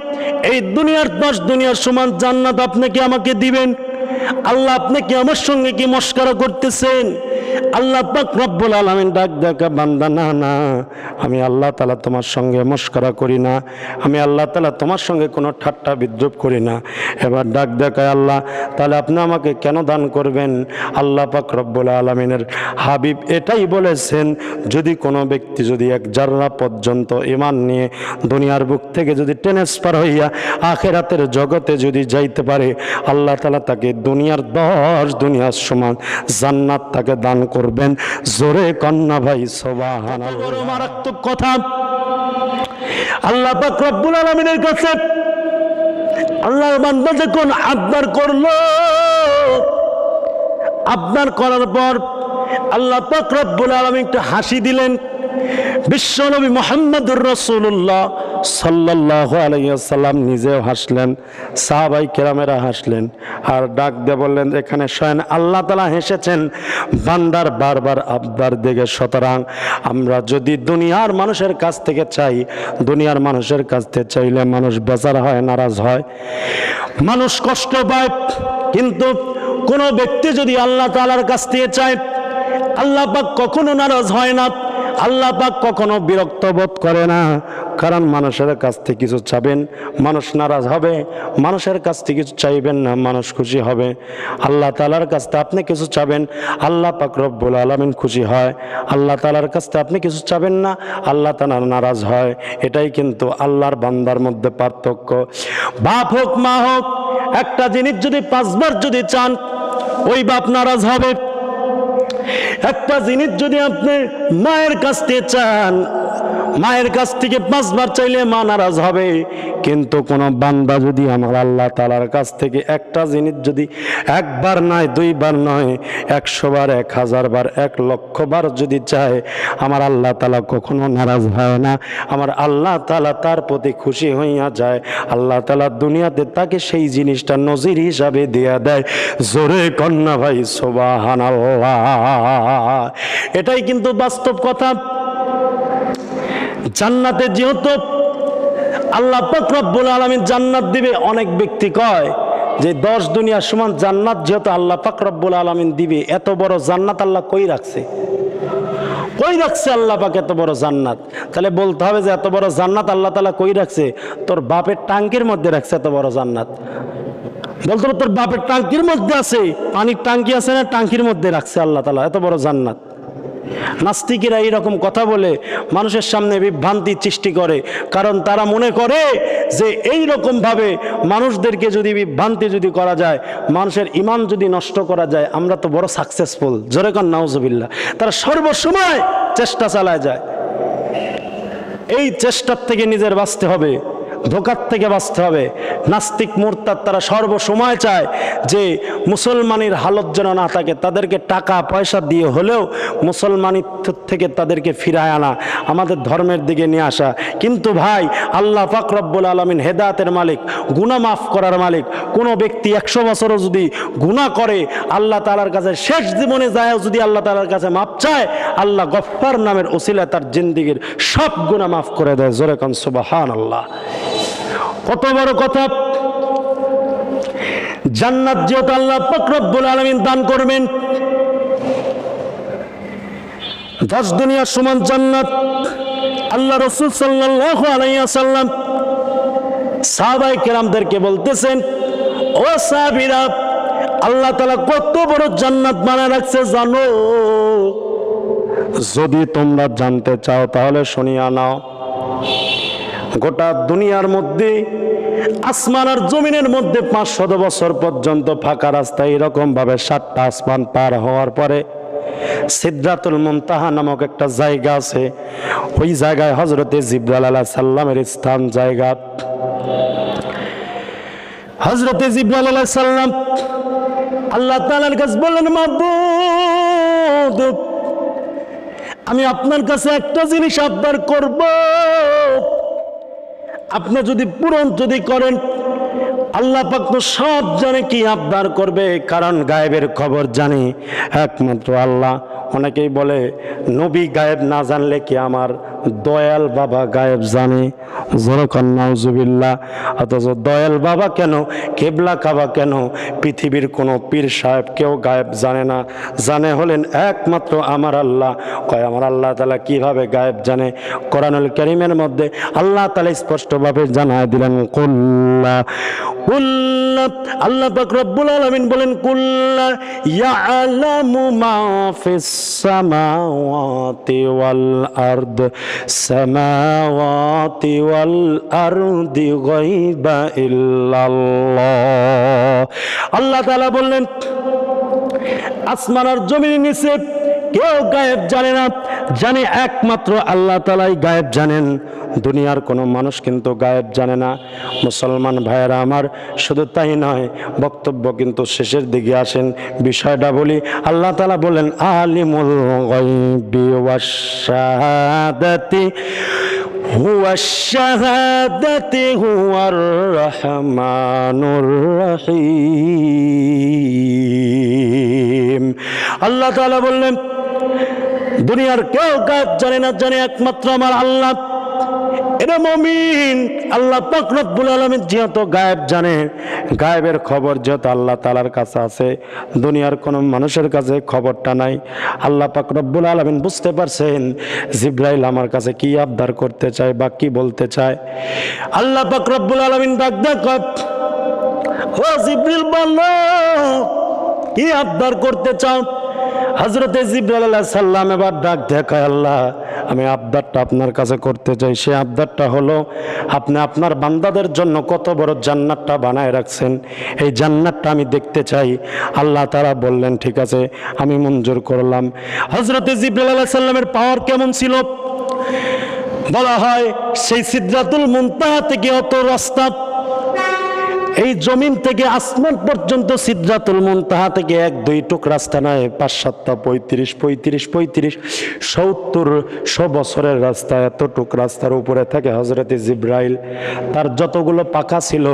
এই দুনিয়ার 10 দুনিয়ার সমান জান্নাত আপনি কি আমাকে দিবেন? আল্লাহ আপনি কি আমার সঙ্গে কি মস্করা করতেছেন? আল্লাহ পাক রব্বুল আলামিন ডাক দেখা, বান্দা না না, আমি আল্লাহ তাআলা তোমার সঙ্গে মস্করা করি না, আমি আল্লাহ তাআলা তোমার সঙ্গে কোনো ঠাট্টা বিদ্রুপ করি না। এবার ডাক দেখায়, আল্লাহ তাহলে আপনি আমাকে কেন দান করবেন? আল্লাহ পাক রব্বুল আলামিনের হাবিব এটাই বলেছেন, যদি কোনো ব্যক্তি যদি 1 জাররা পর্যন্ত ঈমান নিয়ে দুনিয়ার বুক থেকে যদি ট্রান্সফার হইয়া আখিরাতের জগতে যদি যাইতে পারে, আল্লাহ তাআলা তাকে দুনিয়ার 10 দুনিয়ার সমান জান্নাত তাকে দান করবেন। জোরে কন্যা ভাই সুবহানাল্লাহ। বড় মারাত্মক কথা। আল্লাহ পাক রব্বুল আলামিনের কাছে আল্লাহর বান্দা যখন আবদার করলো, আবদার করার পর আল্লাহ পাক রব্বুল আলামিন একটু হাসি দিলেন। বিশ্বনবী মুহাম্মদুর রাসূলুল্লাহ সাল্লাল্লাহু আলাইহি ওয়াসাল্লাম নিজেও হাসলেন, সাহাবায়ে কেরামেরা হাসলেন, আর ডাক দিয়ে বললেন, এখানে স্বয়ং আল্লাহ তাআলা হেসেছেন বান্দার বারবার আবদার দেখে। সুতরাং আমরা যদি দুনিয়ার মানুষের কাছ থেকে চাই, দুনিয়ার মানুষের কাছ থেকে চাইলে মানুষ বেজার হয়, নারাজ হয়, মানুষ কষ্ট পায়। কিন্তু কোন ব্যক্তি যদি আল্লাহ তাআলার কাছ থেকে চায়, আল্লাহ পাক কখনো নারাজ হয় না, আল্লাহ পাক কখনো বিরক্ত বোধ করে না। কারণ মানুষের কাছ থেকে কিছু চাবেন, মানুষ নারাজ হবে, মানুষের কাছ থেকে কিছু চাইবেন না, মানুষ খুশি হবে। আল্লাহ তাআলার কাছ থেকে আপনি কিছু চাবেন, আল্লাহ পাক রব্বুল আলামিন খুশি হয়। আল্লাহ তাআলার কাছ থেকে আপনি কিছু চাবেন না, আল্লাহ তাআলা নারাজ হয়। এটাই কিন্তু আল্লাহর বান্দার মধ্যে পার্থক্য। বাপ হোক মা হোক, একটা জিনিস যদি 5 বার যদি চান, ওই বাপ নারাজ হবে। একটা জিনিস যদি আপনি মায়ের কাছ থেকে চান, মায়ের কাছ থেকে 5 বার চাইলে মা নারাজ হবে। কিন্তু কোন বান্দা যদি আমার আল্লাহ তাআলার কাছ থেকে একটা জিনিস যদি 1 বার নয়, 2 বার নয়, 100 বার, 1000 বার, 1 লক্ষ বার যদি চায়, আমার আল্লাহ তাআলা কখনো নারাজ হয় না। আমার আল্লাহ তাআলা তার প্রতি খুশি হইয়া যায়। আল্লাহ তাআলা দুনিয়াতে তাকে সেই জিনিসটা নজির হিসাবে দেয়া দেয়। জোরে কন্যা ভাই সুবহানাল্লাহ। এটাই কিন্তু বাস্তব কথা। জান্নাতে যেহেতু আল্লাহ পাক রব্বুল আলামিন জান্নাত দিবে, অনেক ব্যক্তি কয় যে 10 দুনিয়ার সমান জান্নাত যেহেতু আল্লাহ পাক রব্বুল আলামিন দিবে, এত বড় জান্নাত আল্লাহ কই রাখছে? কই রাখছে আল্লাহ পাক এত বড় জান্নাত? তাহলে বলতে হবে যে এত বড় জান্নাত আল্লাহ তাআলা কই রাখছে? তোর বাপের টাঙ্কির মধ্যে রাখছে এত বড় জান্নাত। বলতো তোর বাপের টাঙ্কির মধ্যে আছে, পানির টাঙ্কি আছে না, টাঙ্কির মধ্যে রাখছে আল্লাহ তাআলা এত বড় জান্নাত। নাস্তিকেরা এইরকম কথা বলে মানুষের সামনে বিভ্রান্তি সৃষ্টি করে, কারণ তারা মনে করে যে এই রকম ভাবে মানুষদেরকে যদি বিভ্রান্তি যদি করা যায়, মানুষের ঈমান যদি নষ্ট করা যায়, আমরা তো বড় সাকসেসফুল। জোরে কর নাউজুবিল্লাহ। তারা সর্বসময় চেষ্টা চালায় যায়। এই চেষ্টার থেকে নিজের বাঁচতে হবে, ধোকার থেকে বাঁচতে হবে। নাস্তিক মুরতাদ তারা সর্বসময় চায় যে মুসলমানের হালত যেন না থাকে, তাদেরকে টাকা পয়সা দিয়ে হলেও মুসলমানের থেকে তাদেরকে ফিরায় আনা, আমাদের ধর্মের দিকে নিয়ে আসা। কিন্তু ভাই, আল্লাহ পাক রব্বুল আলামিন হেদায়েতের মালিক, গুনাহ মাফ করার মালিক। কোনো ব্যক্তি 100 বছরও যদি গুনাহ করে, আল্লাহ তাআলার কাছে শেষ জীবনে যায় যদি আল্লাহ তাআলার কাছে মাপ চায়, আল্লাহ গফফার নামের ওসিলায় তার জিন্দেগীর সব গুনাহ মাফ করে দেয়। জোরে কোন সুবহানাল্লাহ। কত বড় কথা। জান্নাত যেহেতু আল্লাহ পাক রব্বুল আলামিন দান করবেন, 10 দুনিয়ার সমান জান্নাত। আল্লাহ রাসূল সাল্লাল্লাহু আলাইহি ওয়াসাল্লাম সাহাবায়ে কেরামদেরকে বলতেছেন, ও সাহাবীরা, আল্লাহ তাআলা কত বড় জান্নাত বানায় রাখছে জানো? যদি তোমরা জানতে চাও তাহলে শুনিয়া নাও। গোটা দুনিয়ার মধ্যে, আসমান আর জমিনের মধ্যে 500 বছর পর্যন্ত ফাঁকা রাস্তা এরকম ভাবে 7টা আসমান পার হওয়ার পরে সিদরাতুল মুনতাহা নামক একটা জায়গা আছে, ওই জায়গায় হযরতে জিবরাইল আলাইহিস সালামের স্থান জায়গা। হযরতে জিবরাইল আলাইহিস সালাম আল্লাহ তাআলার কাছে বললেন, মাবুদ, আমি আপনার কাছে একটা জিনিস আবদার করব, আপনি যদি পূরণ করেন। আল্লাহ পাক তো সব জানে কি আবদার করবে, কারণ গায়েবের খবর জানে একমাত্র আল্লাহ। অনেকেই বলে নবী গায়েব না জানলে কি আমার দয়াল বাবা গায়েব জানে? যখন নাউজুবিল্লাহ। অথচ দয়াল বাবা কেন, কেবলা কাবা কেন, পৃথিবীর কোনো পীর সাহেব কেউ গায়েব জানে না, জানে হলেন একমাত্র আমার আল্লাহ। কয় আমার আল্লাহ তাআলা কিভাবে গায়েব জানে? কোরআনুল কারীমের মধ্যে আল্লাহ তাআলা স্পষ্টভাবে জানায় দিলেন, কুল্লা কুল্লা, আল্লাহ পাক রব্বুল আলামিন বলেন, কুল্লা ইয়ালামু মা ফিস সামাওয়াতি ওয়াল আরদ, সামাওয়াতি ওয়াল আরদি গায়বা ইল্লাল্লাহ। আল্লাহ তাআলা বললেন, আসমান আর জমিনের নিচে কেউ গায়েব জানে না, জানে একমাত্র আল্লাহ তাআলাই গায়েব জানেন। দুনিয়ার কোনো মানুষ কিন্তু গায়েব জানে না। মুসলমান ভাইয়েরা আমার, শুধু তাই নয়, বক্তব্য কিন্তু শেষের দিকে আসেন, বিষয়টা বলি। আল্লাহ তাআলা বলেন, আলিমুল গায়বি ওয়াশ শাহাদাতি হুয়াশ শাহাদাতি হুয়ার রহমানুর রহিম। আল্লাহ তাআলা বললেন, দুনিয়ার কেউ গায়েব জানে না, জানে একমাত্র আমার আল্লাহ। এরা মুমিন, আল্লাহ পাক রব্বুল আলামিন যেহেতু গায়েব জানে, গায়েবের খবর যেহেতু আল্লাহ তাআলার কাছে আছে, দুনিয়ার কোনো মানুষের কাছে খবরটা নাই। আল্লাহ পাক রব্বুল আলামিন বুঝতে পারছেন জিবরাইল আমার কাছে কি আবদার করতে চায় বা কি বলতে চায়। আল্লাহ পাক রব্বুল আলামিন ডাক দেয়, ও জিবরিল, বলো কি আবদার করতে চাও? হযরতে জিবরাইল আলাইহিস সালাম এবার ডাক দেখায়, আল্লাহ আমি আবদারটা আপনার কাছে করতে চাই। সে আবদারটা হলো, আপনি আপনার বান্দাদের জন্য কত বড় জান্নাতটা বানায় রাখছেন, এই জান্নাতটা আমি দেখতে চাই। আল্লাহ তাআলা বললেন, ঠিক আছে, আমি মঞ্জুর করলাম। হযরতে জিবরাইল আলাইহিস সালামের পাওয়ার কেমন ছিল? বলা হয় সেই সিদরাতুল মুনতাহা থেকে অত রাস্তা, এই জমিন থেকে আসমান পর্যন্ত সিদরাতুল মুনতাহা থেকে 1-2 টুক রাস্তা নয়, 5-7টা, 35 70-100 বছরের রাস্তা। এতটুক রাস্তার উপরে থাকে হযরতে জিবরাইল। তার যতগুলো পাখা ছিল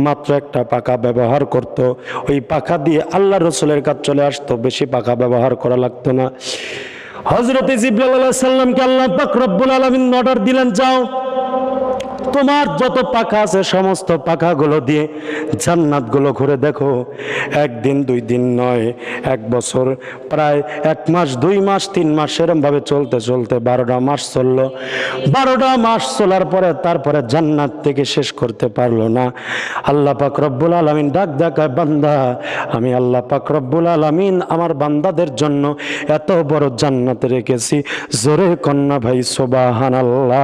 মাত্র একটা পাখা ব্যবহার করত, ওই পাখা দিয়ে আল্লাহ রসুলের কাছে চলে আসতো, বেশি পাখা ব্যবহার করা লাগতো না। হযরতে জিবরাইল আলাইহিস সালামকে আল্লাহ পাক রব্বুল আলামিন অর্ডার দিলেন, যাও তোমার যত পাখা আছে সমস্ত পাখাগুলো দিয়ে জান্নাতগুলো ঘুরে দেখো। 1 দিন 2 দিন নয়, 1 বছর, প্রায় 1 মাস 2 মাস 3 মাস এরমভাবে চলতে চলতে 12টা মাস চললো। 12টা মাস চলার পরে তারপরে জান্নাত থেকে শেষ করতে পারলো না। আল্লাহ পাক রব্বুল আলামিন ডাক দেখায়, বান্দা, আমি আল্লাহ পাক রব্বুল আলামিন আমার বান্দাদের জন্য এত বড় জান্নাত রেখেছি। জোরে কন্যা ভাই সুবহানাল্লাহ।